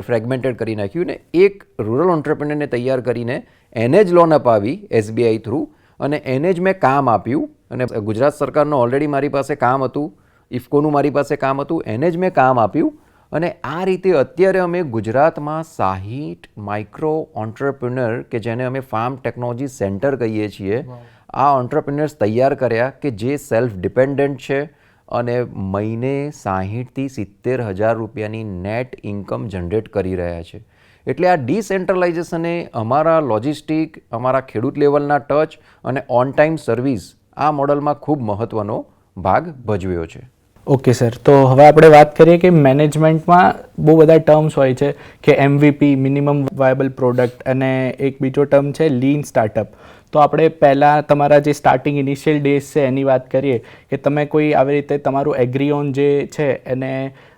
ફ્રેગમેન્ટેડ કરી નાખ્યું ને એક રૂરલ ઓન્ટરપ્રિનરને તૈયાર કરીને એને જ લોન અપાવી SBI થ્રુ, અને એને જ મેં કામ આપ્યું. અને ગુજરાત સરકારનું ઓલરેડી મારી પાસે કામ હતું, ઇફકોનું મારી પાસે કામ હતું, એને જ મેં કામ આપ્યું. અને આ રીતે અત્યારે અમે ગુજરાતમાં 60 માઇક્રો ઓન્ટરપ્રિનર કે જેને અમે ફાર્મ ટેકનોલોજી સેન્ટર કહીએ છીએ, આ ઓન્ટરપ્રિનર્સ તૈયાર કર્યા કે જે સેલ્ફ ડિપેન્ડન્ટ છે અને મહિને 60,000થી 70,000 રૂપિયાની નેટ ઇન્કમ જનરેટ કરી રહ્યા છે. એટલે આ ડિસેન્ટ્રલાઇઝેશને અમારા લોજિસ્ટિક, અમારા ખેડૂત લેવલના ટચ અને ઓન ટાઈમ સર્વિસ આ મોડલમાં ખૂબ મહત્ત્વનો ભાગ ભજવ્યો છે. ઓકે સર, તો હવે આપણે વાત કરીએ કે મેનેજમેન્ટમાં બહુ બધા ટર્મ્સ હોય છે કે MVP મિનિમમ વાયબલ પ્રોડક્ટ, અને એક બીજો ટર્મ છે લીન સ્ટાર્ટઅપ. તો આપણે પહેલાં તમારા જે સ્ટાર્ટિંગ ઇનિશિયલ ડેઝ છે એની વાત કરીએ કે તમે કોઈ આવી રીતે તમારું એગ્રીઓન જે છે એને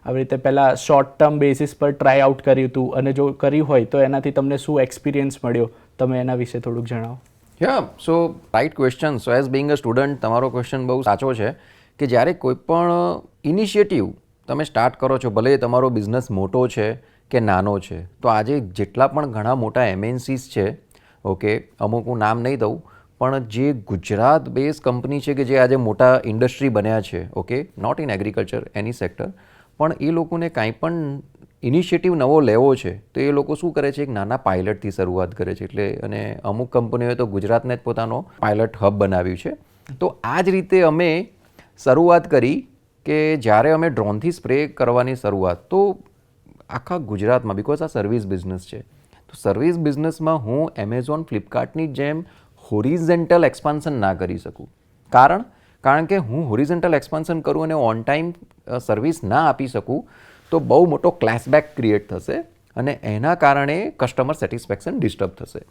આવી રીતે પહેલાં શોર્ટ ટર્મ બેસિસ પર ટ્રાય આઉટ કર્યું હતું, અને જો કર્યું હોય તો એનાથી તમને શું એક્સપિરિયન્સ મળ્યો, તમે એના વિશે થોડુંક જણાવો. So right question. So as being a student તમારો ક્વેશ્ચન બહુ સાચો છે કે જ્યારે કોઈ પણ ઇનિશિયેટિવ તમે સ્ટાર્ટ કરો છો, ભલે તમારો બિઝનેસ મોટો છે કે નાનો છે, તો આજે જેટલા પણ ઘણા મોટા MNCs છે, ઓકે, અમુક હું નામ નહીં દઉં, પણ જે ગુજરાત બેઝ કંપની છે કે જે આજે મોટા ઇન્ડસ્ટ્રી બન્યા છે, okay, not in agriculture, any sector, પણ એ લોકોને કાંઈ પણ ઇનિશિયેટિવ નવો લેવો છે તો એ લોકો શું કરે છે, એક નાના પાયલટથી શરૂઆત કરે છે. એટલે અને અમુક કંપનીઓએ તો ગુજરાતને જ પોતાનો પાયલટ હબ બનાવ્યું છે. તો આ જ રીતે અમે શરૂઆત કરી કે જ્યારે અમે ડ્રોનથી સ્પ્રે કરવાની શરૂઆત, તો આખા ગુજરાતમાં, બિકોઝ આ સર્વિસ બિઝનેસ છે, તો સર્વિસ બિઝનેસમાં હું એમેઝોન, ફ્લિપકાર્ટની જેમ હોરિઝેન્ટલ એક્સપાન્શન ના કરી શકું. કારણ કે હું હોરિઝેન્ટલ એક્સપાન્શન કરું અને ઓન ટાઈમ સર્વિસ ના આપી શકું તો બહુ મોટો ક્લેશબેક ક્રિએટ થશે અને એના કારણે કસ્ટમર સેટિસ્ફેક્શન ડિસ્ટર્બ થશે.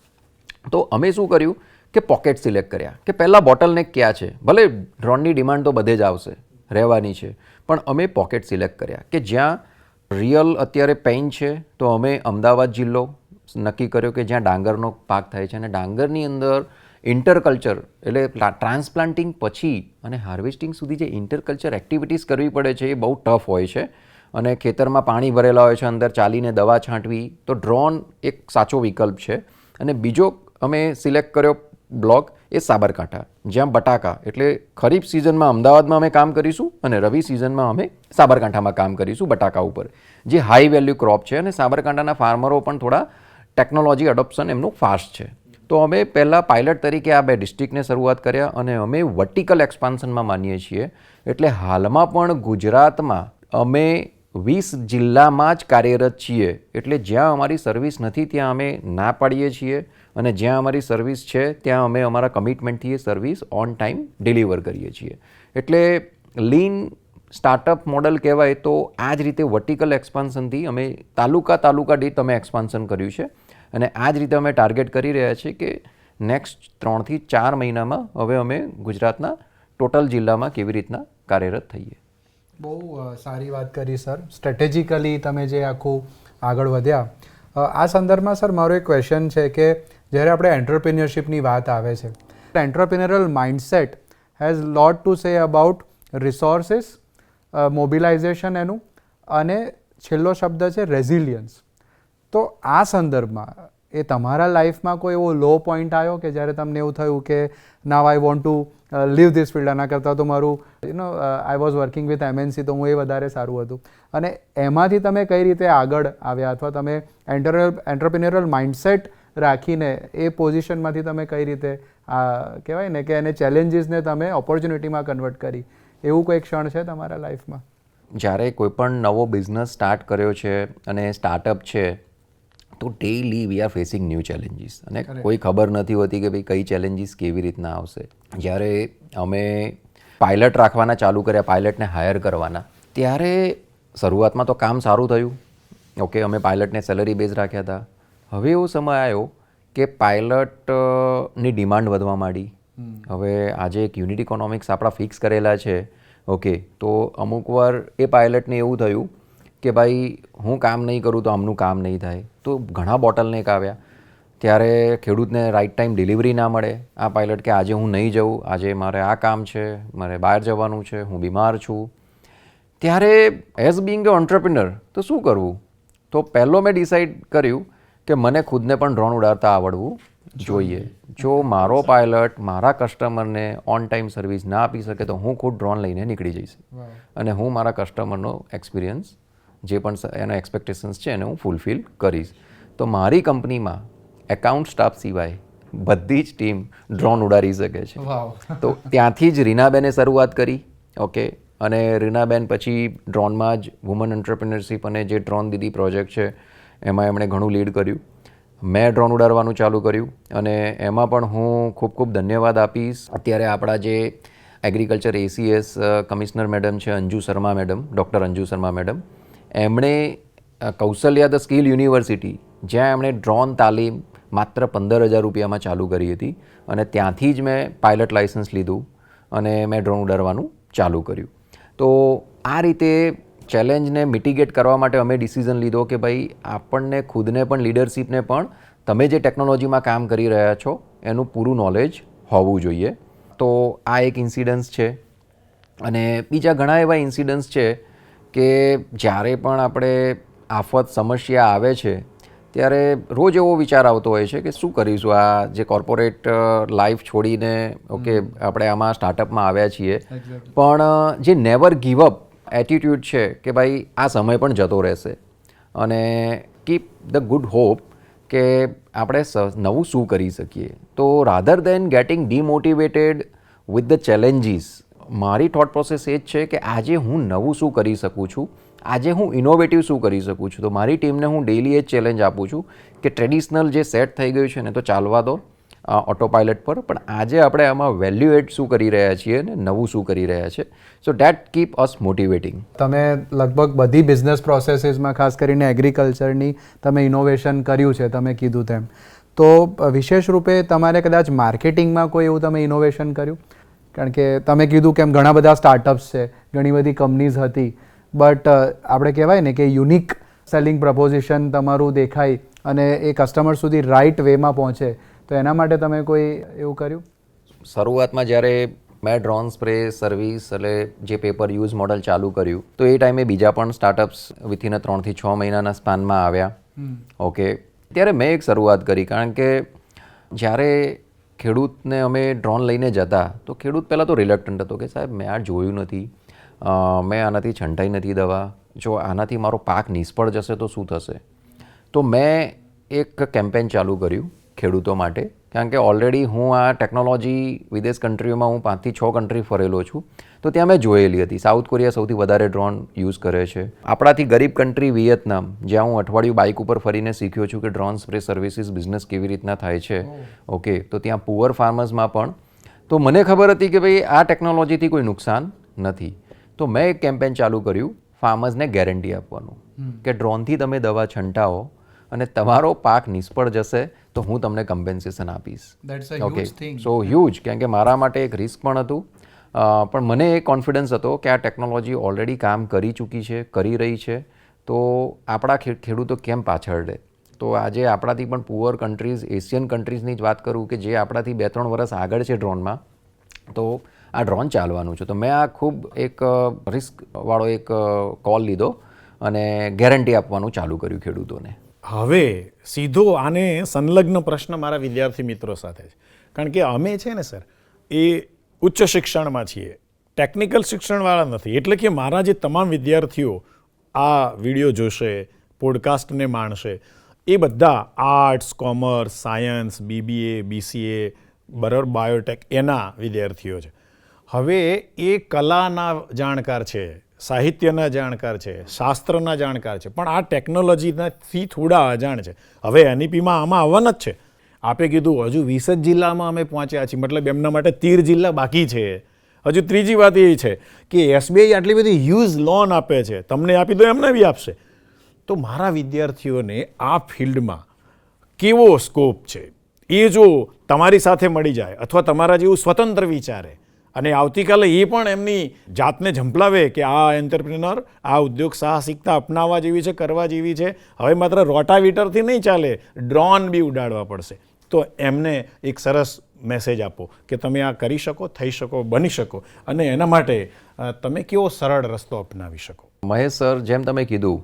તો અમે શું કર્યું કે પોકેટ સિલેક્ટ કર્યા કે પહેલાં બોટલનેક ક્યાં છે. ભલે ડ્રોનની ડિમાન્ડ તો બધે જ આવશે, રહેવાની છે, પણ અમે પોકેટ સિલેક્ટ કર્યા કે જ્યાં રિયલ અત્યારે પેઇન છે. તો અમે અમદાવાદ જિલ્લો નક્કી કર્યો કે જ્યાં ડાંગરનો પાક થાય છે અને ડાંગરની અંદર ઇન્ટરકલ્ચર એટલે ટ્રાન્સપ્લાન્ટિંગ પછી અને હાર્વેસ્ટિંગ સુધી જે ઇન્ટરકલ્ચર એક્ટિવિટીઝ કરવી પડે છે એ બહુ ટફ હોય છે અને ખેતરમાં પાણી ભરેલા હોય છે, અંદર ચાલીને દવા છાંટવી, તો ડ્રોન એક સાચો વિકલ્પ છે. અને બીજો અમે સિલેક્ટ કર્યો બ્લોક એ સાબરકાંઠા, જ્યાં બટાકા એટલે ખરીફ સિઝનમાં અમદાવાદમાં અમે કામ કરીશું અને રવિ સિઝનમાં અમે સાબરકાંઠામાં કામ કરીશું બટાકા ઉપર, જે હાઈ વેલ્યુ ક્રોપ છે અને સાબરકાંઠાના ફાર્મરો પણ થોડા ટેકનોલોજી એડોપ્શન એમનું ફાસ્ટ છે. તો અમે પહેલાં પાયલટ તરીકે આ 2 ડિસ્ટ્રિક્ટને શરૂઆત કર્યા અને અમે વર્ટિકલ એક્સપાન્શનમાં માનીએ છીએ. એટલે હાલમાં પણ ગુજરાતમાં અમે 20 જિલ્લામાં જ કાર્યરત છીએ. એટલે જ્યાં અમારી સર્વિસ નથી ત્યાં અમે ના પાડીએ છીએ અને જ્યાં અમારી સર્વિસ છે ત્યાં અમે અમારા કમિટમેન્ટથી એ સર્વિસ ઓન ટાઈમ ડિલિવર કરીએ છીએ. એટલે લીન સ્ટાર્ટઅપ મોડલ કહેવાય. તો આ જ રીતે વર્ટિકલ એક્સપાન્શનથી અમે તાલુકા દીઠ અમે એક્સપાન્શન કર્યું છે અને આ જ રીતે અમે ટાર્ગેટ કરી રહ્યા છીએ કે નેક્સ્ટ 3 થી 4 મહિનામાં હવે અમે ગુજરાતના ટોટલ જિલ્લામાં કેવી રીતના કાર્યરત થઈએ. બહુ સારી વાત કરી સર. સ્ટ્રેટેજિકલી તમે જે આખું આગળ વધ્યા. આ સંદર્ભમાં સર મારો એક ક્વેશ્ચન છે કે જ્યારે આપણે એન્ટરપ્રિન્યોરશિપની વાત આવે છે, entrepreneurial mindset has lot to say about resources, mobilisation એનું, અને છેલ્લો શબ્દ છે રેઝિલિયન્સ. તો આ સંદર્ભમાં એ તમારા લાઈફમાં કોઈ એવો લો પોઈન્ટ આવ્યો કે જ્યારે તમને એવું થયું કે now I want to leave this field, આના કરતાં તો મારું I was working with MNC તો હું એ વધારે સારું હતું, અને એમાંથી તમે કઈ રીતે આગળ આવ્યા અથવા તમે એન્ટરપ્રિન્યોરલ માઇન્ડસેટ રાખીને એ પોઝિશનમાંથી તમે કઈ રીતે કહેવાય ને કે એને ચેલેન્જીસને તમે ઓપોર્ચ્યુનિટીમાં કન્વર્ટ કરી, એવું કોઈ ક્ષણ છે તમારા લાઈફમાં? જ્યારે કોઈ પણ નવો બિઝનેસ સ્ટાર્ટ કર્યો છે અને સ્ટાર્ટઅપ છે તો daily we are facing new challenges અને કોઈ ખબર નથી હોતી કે ભાઈ કઈ ચેલેન્જીસ કેવી રીતના આવશે. જ્યારે અમે પાયલટ રાખવાના ચાલુ કર્યા, પાયલટને હાયર કરવાના, ત્યારે શરૂઆતમાં તો કામ સારું થયું. ઓકે, અમે પાયલટને સેલરી બેઝ રાખ્યા હતા. હવે એવો સમય આવ્યો કે પાયલટની ડિમાન્ડ વધવા માંડી. હવે આજે એક યુનિટ ઇકોનોમિક્સ આપણા ફિક્સ કરેલા છે. ઓકે, તો અમુક વાર એ પાયલટને એવું થયું કે ભાઈ હું કામ નહીં કરું તો આમનું કામ નહીં થાય. તો ઘણા બોટલનેક આવ્યા. ત્યારે ખેડૂતને રાઇટ ટાઈમ ડિલિવરી ના મળે. આ પાયલટ કે આજે હું નહીં જાઉં, આજે મારે આ કામ છે, મારે બહાર જવાનું છે, હું બીમાર છું. ત્યારે એઝ બિંગ અ એન્ટરપ્રિનર તો શું કરવું? તો પહેલો મેં ડિસાઇડ કર્યું કે મને ખુદને પણ ડ્રોન ઉડાડતા આવડવું જોઈએ. જો મારો પાયલટ મારા કસ્ટમરને ઓન ટાઈમ સર્વિસ ના આપી શકે તો હું ખુદ ડ્રોન લઈને નીકળી જઈશ અને હું મારા કસ્ટમરનો એક્સપિરિયન્સ જે પણ એનો એક્સપેક્ટેશન્સ છે એને હું ફૂલફિલ કરીશ. તો મારી કંપનીમાં એકાઉન્ટ સ્ટાફ સિવાય બધી જ ટીમ ડ્રોન ઉડાડી શકે છે. તો ત્યાંથી જ રીનાબેને શરૂઆત કરી. ઓકે, અને રીનાબેન પછી ડ્રોનમાં જ વુમન એન્ટરપ્રિનરશિપ અને જે ડ્રોન દીદી પ્રોજેક્ટ છે એમાં એમણે ઘણું લીડ કર્યું. મેં ડ્રોન ઉડાડવાનું ચાલુ કર્યું અને એમાં પણ હું ખૂબ ખૂબ ધન્યવાદ આપીશ અત્યારે આપણા જે એગ્રીકલ્ચર ACS કમિશનર મેડમ છે Anju Sharma madam, doctor Anju Sharma madam. એમણે કૌશલ્યા ધ સ્કિલ યુનિવર્સિટી, જ્યાં એમણે ડ્રોન તાલીમ માત્ર 15,000 રૂપિયામાં ચાલુ કરી હતી અને ત્યાંથી જ મેં પાયલટ લાઇસન્સ લીધું અને મેં ડ્રોન ઉડાડવાનું ચાલુ કર્યું. તો આ રીતે ચેલેન્જને મિટિગેટ કરવા માટે અમે ડિસિઝન લીધો કે ભાઈ આપણને ખુદને પણ લીડરશિપને પણ તમે જે ટેકનોલોજીમાં કામ કરી રહ્યા છો એનું પૂરું નોલેજ હોવું જોઈએ. તો આ એક ઇન્સિડન્સ છે. અને બીજા ઘણા એવા ઇન્સિડન્સ છે કે જ્યારે પણ આપણે આફત સમસ્યા આવે છે ત્યારે રોજ એવો વિચાર આવતો હોય છે કે શું કરીશું, આ જે કોર્પોરેટ લાઈફ છોડીને આપણે આમાં સ્ટાર્ટઅપમાં આવ્યા છીએ, પણ જે નેવર ગીવ અપ એટીટ્યૂડ છે કે ભાઈ આ સમય પણ જતો રહેશે અને કીપ ધ ગુડ હોપ કે આપણે નવું શું કરી શકીએ. તો rather than getting demotivated with the challenges, મારી થોટ પ્રોસેસ એ જ છે કે આજે હું નવું શું કરી શકું છું, આજે હું ઇનોવેટિવ શું કરી શકું છું. તો મારી ટીમને હું ડેલી એ જ ચેલેન્જ આપું છું કે ટ્રેડિશનલ જે સેટ થઈ ગયું છે ને તો ચાલવા દો ઓટો પાયલટ પર, પણ આજે આપણે આમાં વેલ્યુ એડ શું કરી રહ્યા છીએ ને નવું શું કરી રહ્યા છે. સો ડેટ કીપ અસ મોટિવેટિંગ. તમે લગભગ બધી બિઝનેસ પ્રોસેસીસમાં ખાસ કરીને એગ્રીકલ્ચરની તમે ઇનોવેશન કર્યું છે તમે કીધું તેમ. તો વિશેષ રૂપે તમારે કદાચ માર્કેટિંગમાં કોઈ એવું તમે ઇનોવેશન કર્યું? કારણ કે તમે કીધું કે ઘણા બધા સ્ટાર્ટઅપ્સ છે, ઘણી બધી કંપનીઝ હતી, બટ આપણે કહેવાય ને કે યુનિક સેલિંગ પ્રપોઝિશન તમારું દેખાય અને એ કસ્ટમર સુધી રાઇટ વેમાં પહોંચે, તો એના માટે તમે કોઈ એવું કર્યું? શરૂઆતમાં જ્યારે મેં ડ્રોન સ્પ્રે સર્વિસ એટલે જે પેપર યુઝ મોડલ ચાલુ કર્યું તો એ ટાઈમે બીજા પણ સ્ટાર્ટઅપ્સ વિથિન 3 થી 6 મહિનાના સ્પાનમાં આવ્યા. ઓકે, ત્યારે મેં એક શરૂઆત કરી, કારણ કે જ્યારે ખેડૂતને અમે ડ્રોન લઈને જતા તો ખેડૂત પહેલાં તો રિલેક્ટન્ટ હતો કે સાહેબ મેં આ જોયું નથી, મેં આનાથી છંટાઈ નથી દવા, જો આનાથી મારો પાક નિષ્ફળ જશે તો શું થશે. તો મેં એક કેમ્પેન ચાલુ કર્યું ખેડૂતો માટે, કારણ કે ઓલરેડી હું આ ટેકનોલોજી વિદેશ કન્ટ્રીઓમાં હું 5 થી 6 કન્ટ્રી ફરેલો છું, તો ત્યાં મેં જોયેલી હતી. સાઉથ કોરિયા સૌથી વધારે ડ્રોન યુઝ કરે છે. આપણાથી ગરીબ કન્ટ્રી વિયેતનામ, જ્યાં હું અઠવાડિયું બાઇક ઉપર ફરીને શીખ્યો છું કે ડ્રોન સ્પ્રે સર્વિસીસ બિઝનેસ કેવી રીતના થાય છે. ઓકે, તો ત્યાં પુઅર ફાર્મર્સમાં પણ તો મને ખબર હતી કે ભાઈ આ ટેકનોલોજીથી કોઈ નુકસાન નથી. તો મેં એક કેમ્પેન ચાલુ કર્યું ફાર્મર્સને ગેરંટી આપવાનું કે ડ્રોનથી તમે દવા છંટાવો અને તમારો પાક નિષ્ફળ જશે તો હું તમને કમ્પેન્સેશન આપીશ. ઓકે, સો હ્યુજ, કારણ કે મારા માટે એક રિસ્ક પણ હતું, પણ મને એ કોન્ફિડન્સ હતો કે આ ટેકનોલોજી ઓલરેડી કામ કરી ચૂકી છે, કરી રહી છે, તો આપણા ખેડૂતો કેમ પાછળ રહે. તો આજે આપણાથી પણ પુઅર કન્ટ્રીઝ, એશિયન કન્ટ્રીઝની જ વાત કરું કે જે આપણાથી 2-3 વર્ષ આગળ છે ડ્રોનમાં, તો આ ડ્રોન ચાલવાનું છે. તો મેં આ ખૂબ એક રિસ્કવાળો એક કોલ લીધો અને ગેરંટી આપવાનું ચાલુ કર્યું ખેડૂતોને. હવે સીધો આને સંલગ્ન પ્રશ્ન મારા વિદ્યાર્થી મિત્રો સાથે છે, કારણ કે અમે છે ને સર એ ઉચ્ચ શિક્ષણમાં છીએ, ટેકનિકલ શિક્ષણવાળા નથી. એટલે કે મારા જે તમામ વિદ્યાર્થીઓ આ વિડીયો જોશે, પોડકાસ્ટને માણશે, એ બધા arts, commerce, science, BBA, BCA, બરાબર, બાયોટેક એના વિદ્યાર્થીઓ છે. હવે એ કલાના જાણકાર છે, સાહિત્યના જાણકાર છે, શાસ્ત્રના જાણકાર છે, પણ આ ટેકનોલોજીથી થોડા અજાણ છે. હવે NEPમાં આમાં આવવાના જ છે. આપે કીધું હજુ 20 જ જિલ્લામાં અમે પહોંચ્યા છીએ, મતલબ એમના માટે 13 જિલ્લા બાકી છે. હજુ ત્રીજી વાત એ છે કે SBI આટલી બધી હ્યુજ લોન આપે છે, તમને આપી દો એમને બી આપશે. તો મારા વિદ્યાર્થીઓને આ ફિલ્ડમાં કેવો સ્કોપ છે એ જો તમારી સાથે મળી જાય અથવા તમારા જેવું સ્વતંત્ર વિચારે અને આવતીકાલે એ પણ એમની જાતને ઝંપલાવે કે આ એન્ટરપ્રિનર, આ ઉદ્યોગ સાહસિકતા અપનાવવા જેવી છે, કરવા જેવી છે, હવે માત્ર રોટાવીટરથી નહીં ચાલે, ડ્રોન બી ઉડાડવા પડશે, તો એમને એક સરસ મેસેજ આપો કે તમે આ કરી શકો, થઈ શકો, બની શકો અને એના માટે તમે કેવો સરળ રસ્તો અપનાવી શકો. મહેશ સર, જેમ તમે કીધું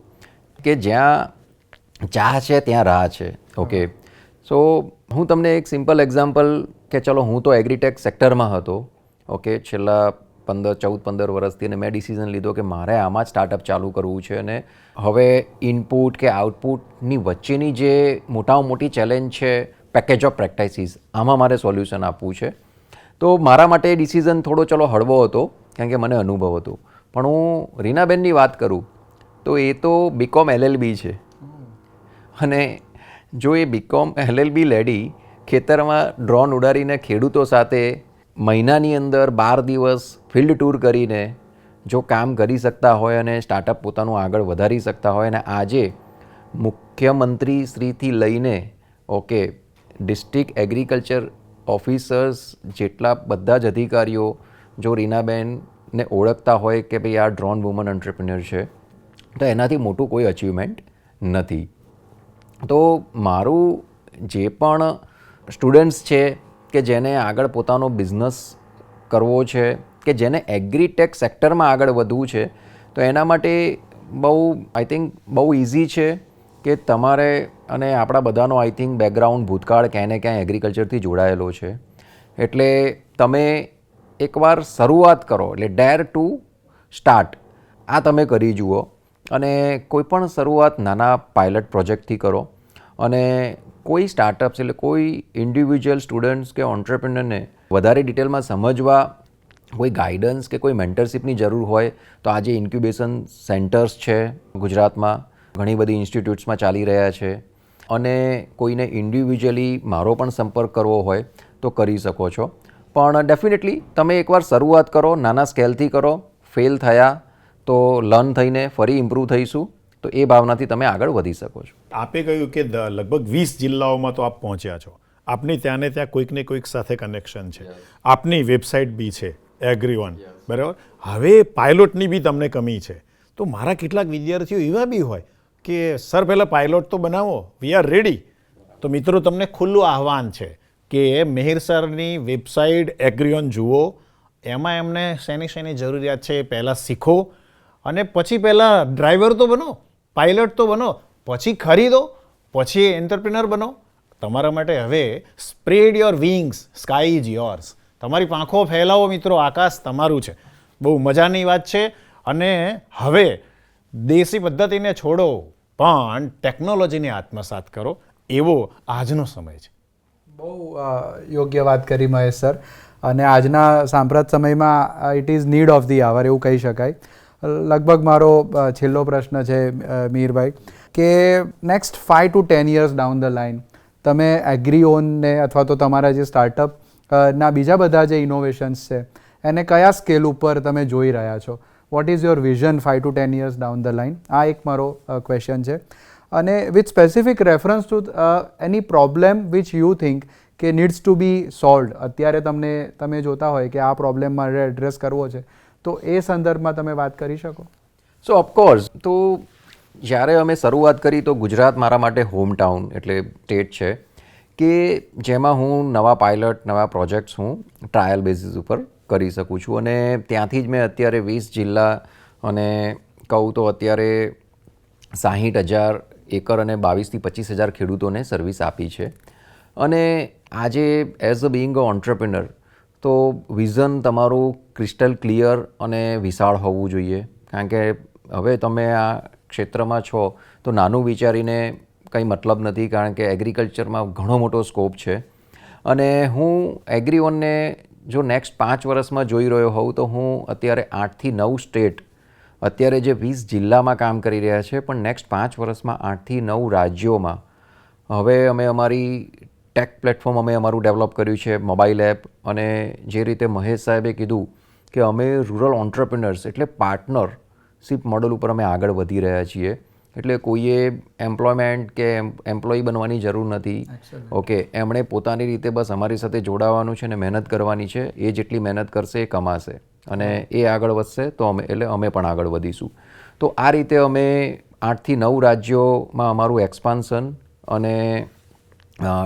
કે જ્યાં ચાહ છે ત્યાં રાહ છે. ઓકે, સો હું તમને એક સિમ્પલ એક્ઝામ્પલ કે ચલો હું તો એગ્રીટેક સેક્ટરમાં હતો. ઓકે, છેલ્લા 14-15 વર્ષથી અને મેં ડિસિઝન લીધો કે મારે આમાં જ સ્ટાર્ટઅપ ચાલુ કરવું છે અને હવે ઇનપુટ કે આઉટપુટની વચ્ચેની જે મોટામાં મોટી ચેલેન્જ છે પેકેજ ઓફ પ્રેક્ટિસીસ, આમાં મારે સોલ્યુશન આપવું છે. તો મારા માટે ડિસિઝન થોડો ચલો હળવો હતો કારણ કે મને અનુભવ હતો, પણ હું રીનાબેનની વાત કરું તો એ તો BCom LLB છે અને જો એ BCom LLB લેડી ખેતરમાં ડ્રોન ઉડાડીને ખેડૂતો સાથે મહિનાની અંદર 12 દિવસ ફિલ્ડ ટૂર કરીને જો કામ કરી શકતા હોય અને સ્ટાર્ટઅપ પોતાનું આગળ વધારી શકતા હોય અને આજે મુખ્યમંત્રી શ્રીથી લઈને ઓકે ડિસ્ટ્રિક્ટ એગ્રીકલ્ચર ઓફિસર્સ જેટલા બધા જ અધિકારીઓ જો રીનાબેનને ઓળખતા હોય કે ભાઈ આ ડ્રોન વુમન એન્ટરપ્રિન્યોર છે તો એનાથી મોટું કોઈ અચીવમેન્ટ નથી. તો મારું જે પણ સ્ટુડન્ટ્સ છે કે જેને આગળ પોતાનો બિઝનેસ કરવો છે કે જેને એગ્રીટેક સેક્ટરમાં આગળ વધવું છે, તો એના માટે આઈ થિંક બહુ ઇઝી છે કે તમારે, અને આપણા બધાનો આઈ થિંક બેકગ્રાઉન્ડ ભૂતકાળ ક્યાંય ને ક્યાંય એગ્રીકલ્ચરથી જોડાયેલો છે, એટલે તમે એકવાર શરૂઆત કરો, એટલે ડેર ટુ સ્ટાર્ટ આ તમે કરી જુઓ. અને કોઈ પણ શરૂઆત નાના પાયલટ પ્રોજેક્ટથી કરો, અને કોઈ સ્ટાર્ટઅપ્સ એટલે કોઈ ઇન્ડિવિજ્યુઅલ સ્ટુડન્ટ્સ કે ઓન્ટરપ્રિનરને વધારે ડિટેલમાં સમજવા કોઈ ગાઈડન્સ કે કોઈ મેન્ટરશિપની જરૂર હોય તો આજે ઇન્ક્યુબેશન સેન્ટર્સ છે ગુજરાતમાં, ઘણી બધી ઇન્સ્ટિટ્યૂટ્સમાં ચાલી રહ્યા છે, અને કોઈને ઇન્ડિવિજ્યુઅલી મારો પણ સંપર્ક કરવો હોય તો કરી શકો છો. પણ ડેફિનેટલી તમે એકવાર શરૂઆત કરો, નાના સ્કેલથી કરો, ફેલ થયા તો લર્ન થઈને ફરી ઇમ્પ્રૂવ થઈશું, તો એ ભાવનાથી તમે આગળ વધી શકો છો. આપે કહ્યું કે લગભગ 20 જિલ્લાઓમાં તો આપ પહોંચ્યા છો. આપની ત્યાં ને ત્યાં કોઈક ને કોઈક સાથે કનેક્શન છે. આપની વેબસાઇટ બી છે એગ્રીવન, બરાબર. હવે પાયલોટની બી તમને કમી છે. તો મારા કેટલાક વિદ્યાર્થીઓ એવા બી હોય કે સર પહેલાં પાયલોટ તો બનાવો, વી આર રેડી. તો મિત્રો તમને ખુલ્લું આહવાન છે કે મિહિર સરની વેબસાઇટ એગ્રીવન જુઓ, એમાં એમને શેની જરૂરિયાત છે એ પહેલાં શીખો, અને પછી પહેલાં ડ્રાઈવર તો બનો, પાયલટ તો બનો, પછી ખરીદો, પછી એન્ટરપ્રિનર બનો. તમારા માટે હવે spread your wings, sky is yours. તમારી પાંખો ફેલાવો મિત્રો, આકાશ તમારું છે. બહુ મજાની વાત છે. અને હવે દેશી પદ્ધતિને છોડો પણ ટેકનોલોજીને આત્મસાત કરો, એવો આજનો સમય છે. બહુ યોગ્ય વાત કરી મહેશ સર. અને આજના સાંપ્રત સમયમાં it is need of the hour એવું કહી શકાય. લગભગ મારો છેલ્લો પ્રશ્ન છે મીરભાઈ, કે next 5 to 10 years down the line તમે એગ્રીઓનને અથવા તો તમારા જે સ્ટાર્ટઅપ ના બીજા બધા જે ઇનોવેશન્સ છે એને કયા સ્કેલ ઉપર તમે જોઈ રહ્યા છો? What is your vision 5 to 10 years down the line? આ એક મારો ક્વેશ્ચન છે. અને with specific reference to any problem which you think કે નીડ્સ ટુ બી સોલ્વડ. અત્યારે તમે જોતા હોય કે આ પ્રોબ્લેમ મારે એડ્રેસ કરવો છે, તો એ સંદર્ભમાં તમે વાત કરી શકો? સો ઓફકોર્સ, તો જ્યારે અમે શરૂઆત કરી તો ગુજરાત મારા માટે હોમ ટાઉન એટલે સ્ટેટ છે કે જેમાં હું નવા પાયલટ, નવા પ્રોજેક્ટ્સ હું ટ્રાયલ બેઝિસ ઉપર કરી શકું છું. અને ત્યાંથી જ મેં અત્યારે 20 જિલ્લા અને કહું તો અત્યારે 60,000 એકર અને 22,000 થી 25,000 ખેડૂતોને સર્વિસ આપી છે. અને આજે એઝ અ બિંગ અ ઓન્ટરપ્રિનર તો વિઝન તમારું ક્રિસ્ટલ ક્લિયર અને વિશાળ હોવું જોઈએ, કારણ કે હવે તમે આ ક્ષેત્રમાં છો તો નાનું વિચારીને કંઈ મતલબ નથી, કારણ કે એગ્રીકલ્ચરમાં ઘણો મોટો સ્કોપ છે. અને હું એગ્રીઓનને જો નેક્સ્ટ 5 વર્ષમાં જોઈ રહ્યો હોઉં તો હું અત્યારે 8 થી 9 સ્ટેટ, અત્યારે જે 20 જિલ્લામાં કામ કરી રહ્યા છે, પણ નેક્સ્ટ 5 વર્ષમાં 8 થી 9 રાજ્યોમાં હવે અમે અમારી ટેક પ્લેટફોર્મ અમે અમારું ડેવલપ કર્યું છે, મોબાઈલ એપ. અને જે રીતે મહેશ સાહેબે કીધું કે અમે રૂરલ ઓન્ટરપ્રિનર્સ એટલે પાર્ટનરશિપ મોડલ ઉપર અમે આગળ વધી રહ્યા છીએ. એટલે કોઈએ એમ્પ્લોયમેન્ટ કે એમ્પ્લોયી બનવાની જરૂર નથી. ઓકે, એમણે પોતાની રીતે બસ અમારી સાથે જોડાવાનું છે અને મહેનત કરવાની છે. એ જેટલી મહેનત કરશે એ કમાશે, અને એ આગળ વધશે તો અમે પણ આગળ વધીશું. તો આ રીતે અમે 8 થી 9 રાજ્યોમાં અમારું એક્સપાન્શન, અને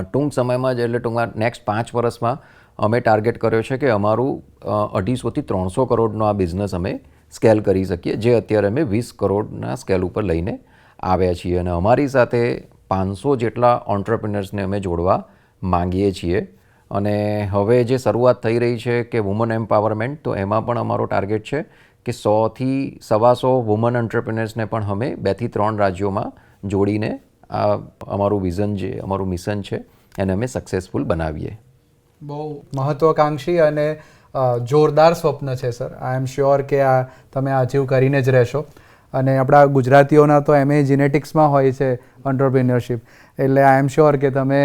ટૂંક સમયમાં જ એટલે નેક્સ્ટ 5 વર્ષમાં અમે ટાર્ગેટ કર્યો છે કે અમારું 250 થી 300 કરોડનો આ બિઝનેસ અમે સ્કેલ કરી શકીએ, જે અત્યારે અમે 20 કરોડના સ્કેલ ઉપર લઈને આવ્યા છીએ. અને અમારી સાથે 500 જેટલા ઓન્ટરપ્રિનર્સને અમે જોડવા માંગીએ છીએ. અને હવે જે શરૂઆત થઈ રહી છે કે વુમન એમ્પાવરમેન્ટ, તો એમાં પણ અમારો ટાર્ગેટ છે કે 100 થી 125 વુમન એન્ટરપ્રિનર્સને પણ અમે 2 થી 3 રાજ્યોમાં જોડીને આ અમારું વિઝન જે અમારું મિશન છે એને અમે સક્સેસફુલ બનાવીએ. બહુ મહત્વાકાંક્ષી અને જોરદાર સ્વપ્ન છે સર. આઈ એમ શ્યોર કે આ તમે અચીવ કરીને જ રહેશો. અને આપણા ગુજરાતીઓના તો એમ જીનેટિક્સમાં હોય છે એન્ટરપ્રિન્યોરશિપ, એટલે આઈ એમ શ્યોર કે તમે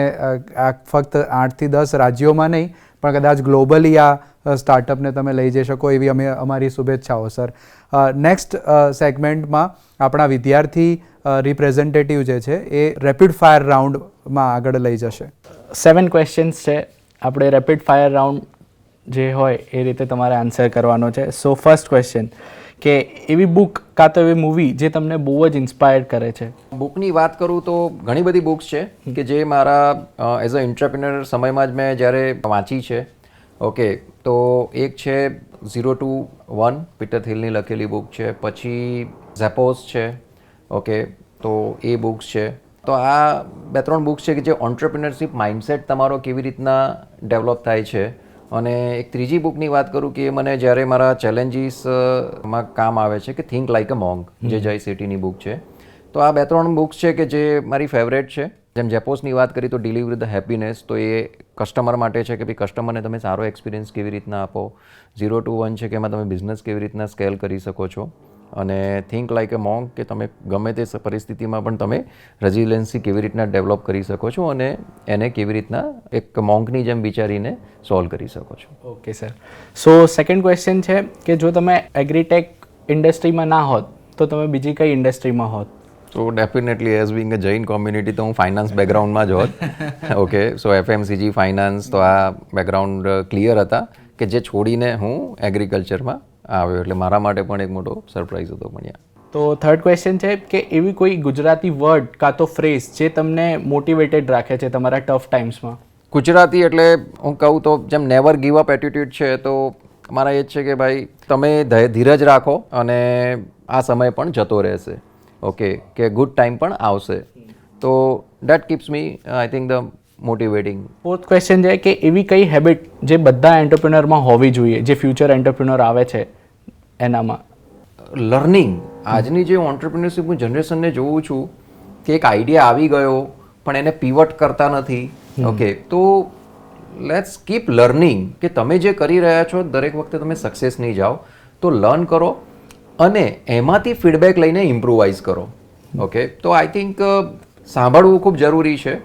આ ફક્ત 8 થી 10 રાજ્યોમાં નહીં પણ કદાચ ગ્લોબલી આ સ્ટાર્ટઅપને તમે લઈ જઈ શકો એવી અમારી શુભેચ્છાઓ સર. નેક્સ્ટ સેગમેન્ટમાં આપણા વિદ્યાર્થી રિપ્રેઝેન્ટેટિવ જે છે એ રેપિડ ફાયર રાઉન્ડમાં આગળ લઈ જશે. 7 ક્વેશ્ચન્સ છે, આપણે રેપિડ ફાયર રાઉન્ડ જે હોય એ રીતે તમારે આન્સર કરવાનો છે. સો ફર્સ્ટ ક્વેશ્ચન કે એવી બુક કાં તો એવી મૂવી જે તમને બહુ જ ઇન્સ્પાયર કરે છે? બુકની વાત કરું તો ઘણી બધી બુક્સ છે કે જે મારા એઝ અ એન્ટરપ્રિનર સમયમાં જ મેં જ્યારે વાંચી છે. ઓકે, તો એક છે 0 to 1 પીટર થિલની લખેલી બુક છે. પછી ઝેપોસ છે. ઓકે, તો એ બુક્સ છે. તો આ 2-3 બુક્સ છે કે જે ઓન્ટરપ્રિનરશિપ માઇન્ડસેટ તમારો કેવી રીતના ડેવલપ થાય છે. અને એક ત્રીજી બુકની વાત કરું કે એ મને જ્યારે મારા ચેલેન્જીસમાં કામ આવે છે કે થિંક લાઇક અ મોંગ, જે જય શેટ્ટીની બુક છે. તો આ 2-3 બુક્સ છે કે જે મારી ફેવરેટ છે. જેમ જેપોસની વાત કરી તો ડિલિવર ધ હેપીનેસ, તો એ કસ્ટમર માટે છે કે ભાઈ કસ્ટમરને તમે સારો એક્સપિરિયન્સ કેવી રીતના આપો. 0 to 1 છે કે એમાં તમે બિઝનેસ કેવી રીતના સ્કેલ કરી શકો છો. અને થિંક લાઇક અ મોંગ કે તમે ગમે તે પરિસ્થિતિમાં પણ તમે રેઝિલિયન્સી કેવી રીતના ડેવલપ કરી શકો છો અને એને કેવી રીતના એક મોંગની જેમ વિચારીને સોલ્વ કરી શકો છો. Okay sir. So second question છે કે જો તમે એગ્રીટેક ઇન્ડસ્ટ્રીમાં ના હોત તો તમે બીજી કઈ ઇન્ડસ્ટ્રીમાં હોત? સો ડેફિનેટલી એઝ બિંગ અ જૈન કોમ્યુનિટી તો હું ફાઇનાન્સ બેકગ્રાઉન્ડમાં જ હોત. ઓકે, સો FMCG ફાઇનાન્સ, તો આ બેકગ્રાઉન્ડ ક્લિયર હતા કે જે છોડીને હું એગ્રીકલ્ચરમાં આવ્યો, એટલે મારા માટે પણ એક મોટો સરપ્રાઈઝ હતો. પણ તો થર્ડ ક્વેશ્ચન છે કે એવી કોઈ ગુજરાતી વર્ડ કાં તો ફ્રેઝ જે તમને મોટિવેટેડ રાખે છે તમારા ટફ ટાઈમ્સમાં? ગુજરાતી એટલે હું કહું તો જેમ નેવર ગીવ અપ એટીટ્યુડ છે, તો મારા એ જ છે કે ભાઈ તમે ધીરજ રાખો અને આ સમય પણ જતો રહેશે. ઓકે, કે ગુડ ટાઈમ પણ આવશે. તો that keeps me I think the motivating. Fourth question છે કે એવી કઈ હેબિટ જે બધા એન્ટરપ્રિનરમાં હોવી જોઈએ, જે ફ્યુચર એન્ટરપ્રિનર આવે છે એનામાં? લર્નિંગ. આજની જે ઓન્ટરપ્રિનરશિપ જનરેશનને જોઉં છું કે એક આઈડિયા આવી ગયો પણ એને પીવટ કરતા નથી. ઓકે, તો લેટ્સ કીપ લર્નિંગ કે તમે જે કરી રહ્યા છો દરેક વખતે તમે સક્સેસ નહીં જાઓ, તો લર્ન કરો અને એમાંથી ફીડબેક લઈને ઇમ્પ્રુવાઇઝ કરો. ઓકે, તો આઈ થિંક સાંભળવું ખૂબ જરૂરી છે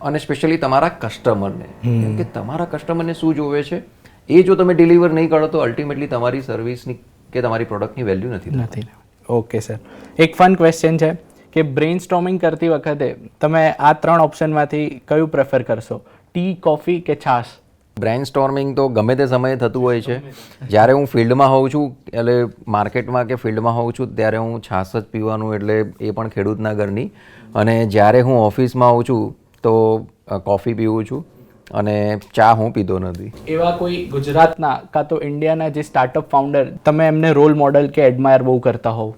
અને સ્પેશિયલી તમારા કસ્ટમરને, કેમ કે તમારા કસ્ટમરને શું જોવે છે એ જો તમે ડિલિવર નહીં કરો તો અલ્ટિમેટલી તમારી સર્વિસની કે તમારી પ્રોડક્ટની વેલ્યુ નથી. Okay sir. એક ફન ક્વેશ્ચન છે કે બ્રેઇન સ્ટોર્મિંગ કરતી વખતે તમે આ 3 ઓપ્શનમાંથી કયું પ્રેફર કરશો? ટી, કોફી કે છાશ? બ્રેઇન સ્ટોર્મિંગ તો ગમે તે સમયે થતું હોય છે. જ્યારે હું ફિલ્ડમાં હોઉં છું, એટલે માર્કેટમાં કે ફિલ્ડમાં હોઉં છું, ત્યારે હું છાશ જ પીવાનું, એટલે એ પણ ખેડૂતના ઘરની. અને જ્યારે હું ઓફિસમાં હોઉં છું તો કોફી પીવું છું અને ચા હું પીતો નથી. એવા કોઈ ગુજરાતના કાં તો ઇન્ડિયાના જે સ્ટાર્ટઅપ ફાઉન્ડર તમે એમને રોલ મોડલ કે એડમાયર બહુ કરતા હોવ?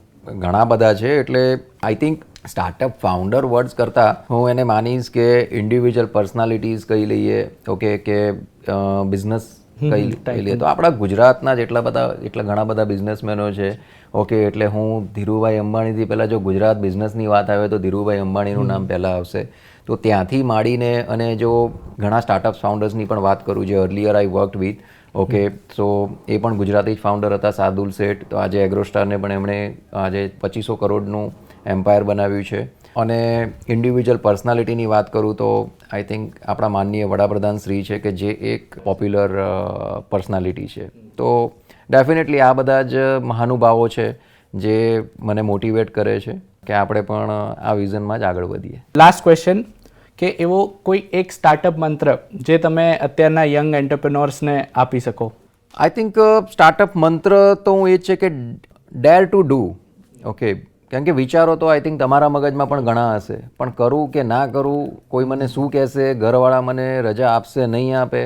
ઘણા બધા છે. એટલે I think startup founder words કરતાં હું એને માનીશ કે ઇન્ડિવિજ્યુઅલ પર્સનાલિટીઝ કહી લઈએ. ઓકે, કે બિઝનેસ કહી લઈએ. તો આપણા ગુજરાતના એટલા ઘણા બધા બિઝનેસમેનો છે. ઓકે, એટલે હું ધીરુભાઈ અંબાણીથી પહેલાં જો ગુજરાત બિઝનેસની વાત આવે તો ધીરુભાઈ અંબાણીનું નામ પહેલાં આવશે. તો ત્યાંથી માંડીને અને જો ઘણા સ્ટાર્ટઅપ ફાઉન્ડર્સની પણ વાત કરું જે earlier I worked with. Okay, so એ પણ ગુજરાતી જ ફાઉન્ડર હતા, શાર્દુલ શેઠ. તો આજે એગ્રોસ્ટારને પણ એમણે આજે 2500 કરોડનું એમ્પાયર બનાવ્યું છે. અને ઇન્ડિવિજ્યુઅલ પર્સનાલિટીની વાત કરું તો આઈ થિંક આપણા માનનીય વડાપ્રધાન શ્રી છે કે જે એક પોપ્યુલર પર્સનાલિટી છે. તો ડેફિનેટલી આ બધા જ મહાનુભાવો છે જે મને મોટિવેટ કરે છે કે આપણે પણ આ વિઝનમાં જ આગળ વધીએ. લાસ્ટ ક્વેશ્ચન કે એવો કોઈ એક સ્ટાર્ટઅપ મંત્ર જે તમે અત્યારના યંગ એન્ટરપ્રિનોર્સને આપી શકો? આઈ થિંક સ્ટાર્ટઅપ મંત્ર તો હું એ જ છે કે ડેર ટુ ડુ. ઓકે, કેમ કે વિચારો તો આઈ થિંક તમારા મગજમાં પણ ઘણા હશે, પણ કરું કે ના કરું, કોઈ મને શું કહેશે, ઘરવાળા મને રજા આપશે નહીં આપે.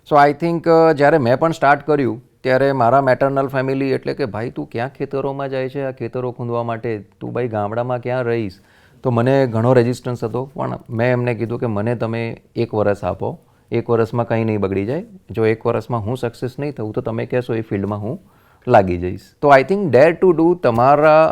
સો આઈ થિંક જ્યારે મેં પણ સ્ટાર્ટ કર્યું ત્યારે મારા મેટર્નલ ફેમિલી એટલે કે ભાઈ તું ક્યાં ખેતરોમાં જાય છે આ ખેતરો ખૂંદવા માટે, તું ભાઈ ગામડામાં ક્યાં રહીશ? તો મને ઘણો રેઝિસ્ટન્સ હતો. પણ મેં એમને કીધું કે મને તમે 1 વર્ષ આપો, 1 વર્ષમાં કંઈ નહીં બગડી જાય. જો 1 વર્ષમાં હું સક્સેસ નહીં થઉં તો તમે કહેશો એ ફિલ્ડમાં હું લાગી જઈશ. તો I think dare to do. તમારા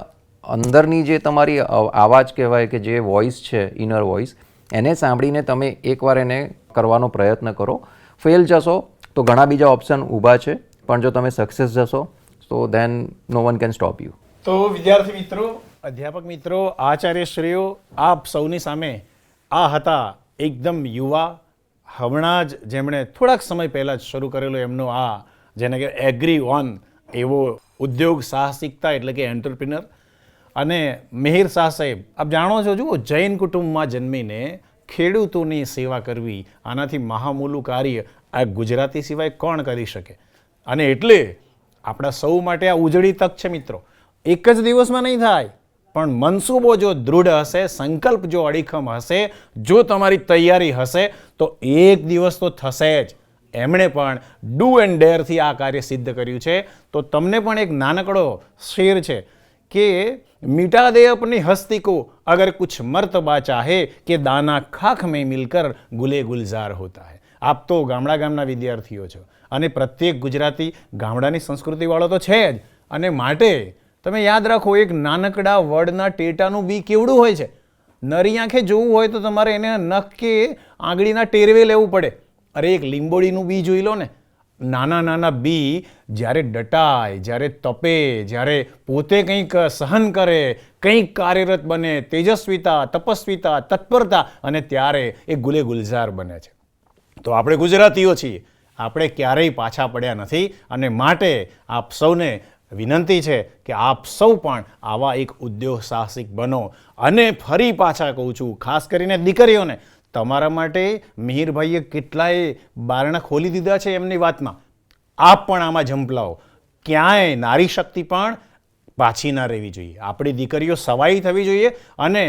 અંદરની જે તમારી આવાજ કહેવાય કે જે વોઇસ છે, ઇનર વોઇસ, એને સાંભળીને તમે એકવાર એને કરવાનો પ્રયત્ન કરો. ફેલ જશો તો ઘણા બીજા ઓપ્શન ઊભા છે, પણ જો તમે સક્સેસ જશો તો દેન નો વન કેન સ્ટોપ યુ. તો વિદ્યાર્થી મિત્રો, અધ્યાપક મિત્રો, આચાર્યશ્રીઓ, આપ સૌની સામે આ હતા એકદમ યુવા, હમણાં જ જેમણે થોડાક સમય પહેલાં જ શરૂ કરેલો એમનો આ જેને કે એગ્રી ઓન એવો ઉદ્યોગ સાહસિકતા એટલે કે એન્ટરપ્રિનર. અને મિહિર શાહ સાહેબ, આપ જાણો છો, જુઓ, જૈન કુટુંબમાં જન્મીને ખેડૂતોની સેવા કરવી, આનાથી મહામૂલું કાર્ય આ ગુજરાતી સિવાય કોણ કરી શકે? અને એટલે આપણા સૌ માટે આ ઉજળી તક છે મિત્રો. એક જ દિવસમાં નહીં થાય, પણ મનસૂબો જો દૃઢ હશે, સંકલ્પ જો અડીખમ હશે, જો તમારી તૈયારી હશે તો એક દિવસ તો થશે જ. એમણે પણ ડુ એન્ડ ડેરથી આ કાર્ય સિદ્ધ કર્યું છે. તો તમને પણ એક નાનકડો શેર છે કે मिटा दे अपनी हस्ती को अगर कुछ मर्तबा चाहे कि दाना खाख में मिलकर गुले गुलजार होता है. આપ તો ગામડા ગામના વિદ્યાર્થીઓ છો અને પ્રત્યેક ગુજરાતી ગામડાની સંસ્કૃતિવાળો તો છે જ, અને માટે તમે યાદ રાખો, એક નાનકડા વડના ટેટાનું બી કેવડું હોય છે. નરી આંખે જોવું હોય તો તમારે એને નખ કે આંગળીના ટેરવે લેવું પડે. અરે એક લીંબોડીનું બી જોઈ લો ને, નાના નાના બી જ્યારે ડટાય, જ્યારે તપે, જ્યારે પોતે કંઈક સહન કરે, કંઈક કાર્યરત બને, તેજસ્વીતા, તપસ્વીતા, તત્પરતા, અને ત્યારે એ ગુલે ગુલઝાર બને છે. તો આપણે ગુજરાતીઓ છીએ, આપણે ક્યારેય પાછા પડ્યા નથી, અને માટે આપ સૌને વિનંતી છે કે આપ સૌ પણ આવા એક ઉદ્યોગ સાહસિક બનો. અને ફરી પાછા કહું છું, ખાસ કરીને દીકરીઓને, તમારા માટે મિહિરભાઈએ કેટલાય બારણા ખોલી દીધા છે એમની વાતમાં. આપ પણ આમાં ઝંપલાવો. ક્યાંય નારી શક્તિ પણ પાછી ના રહેવી જોઈએ. આપણી દીકરીઓ સવાઈ થવી જોઈએ, અને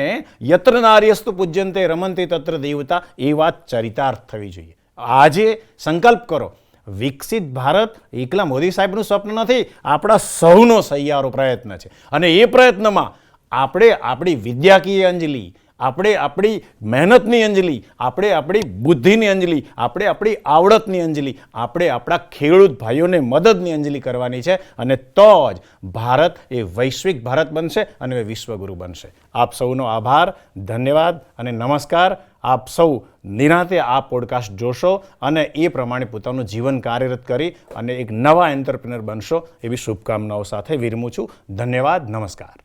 યત્ર નાર્યસ્તુ પૂજ્યંતે રમંતે તત્ર દેવતા, એ વાત ચરિતાર્થ થવી જોઈએ. આજે સંકલ્પ કરો. વિકસિત ભારત એકલા મોદી સાહેબનું સ્વપ્ન નથી, આપણા સૌનો સહિયારો પ્રયત્ન છે. અને એ પ્રયત્નમાં આપણે આપણી વિદ્યાકીય અંજલિ, આપણે આપણી મહેનતની અંજલિ, આપણે આપણી બુદ્ધિની અંજલિ, આપણે આપણી આવડતની અંજલિ, આપણે આપણા ખેડૂત ભાઈઓને મદદની અંજલિ કરવાની છે. અને તો જ ભારત એ વૈશ્વિક ભારત બનશે અને એ વિશ્વગુરુ બનશે. આપ સૌનો આભાર, ધન્યવાદ અને નમસ્કાર. આપ સૌ નિરાંતે આ પોડકાસ્ટ જોશો અને એ પ્રમાણે પોતાનું જીવન કાર્યરત કરી અને એક નવા એન્ટરપ્રિનર બનશો, એવી શુભકામનાઓ સાથે વિરમું છું. ધન્યવાદ, નમસ્કાર.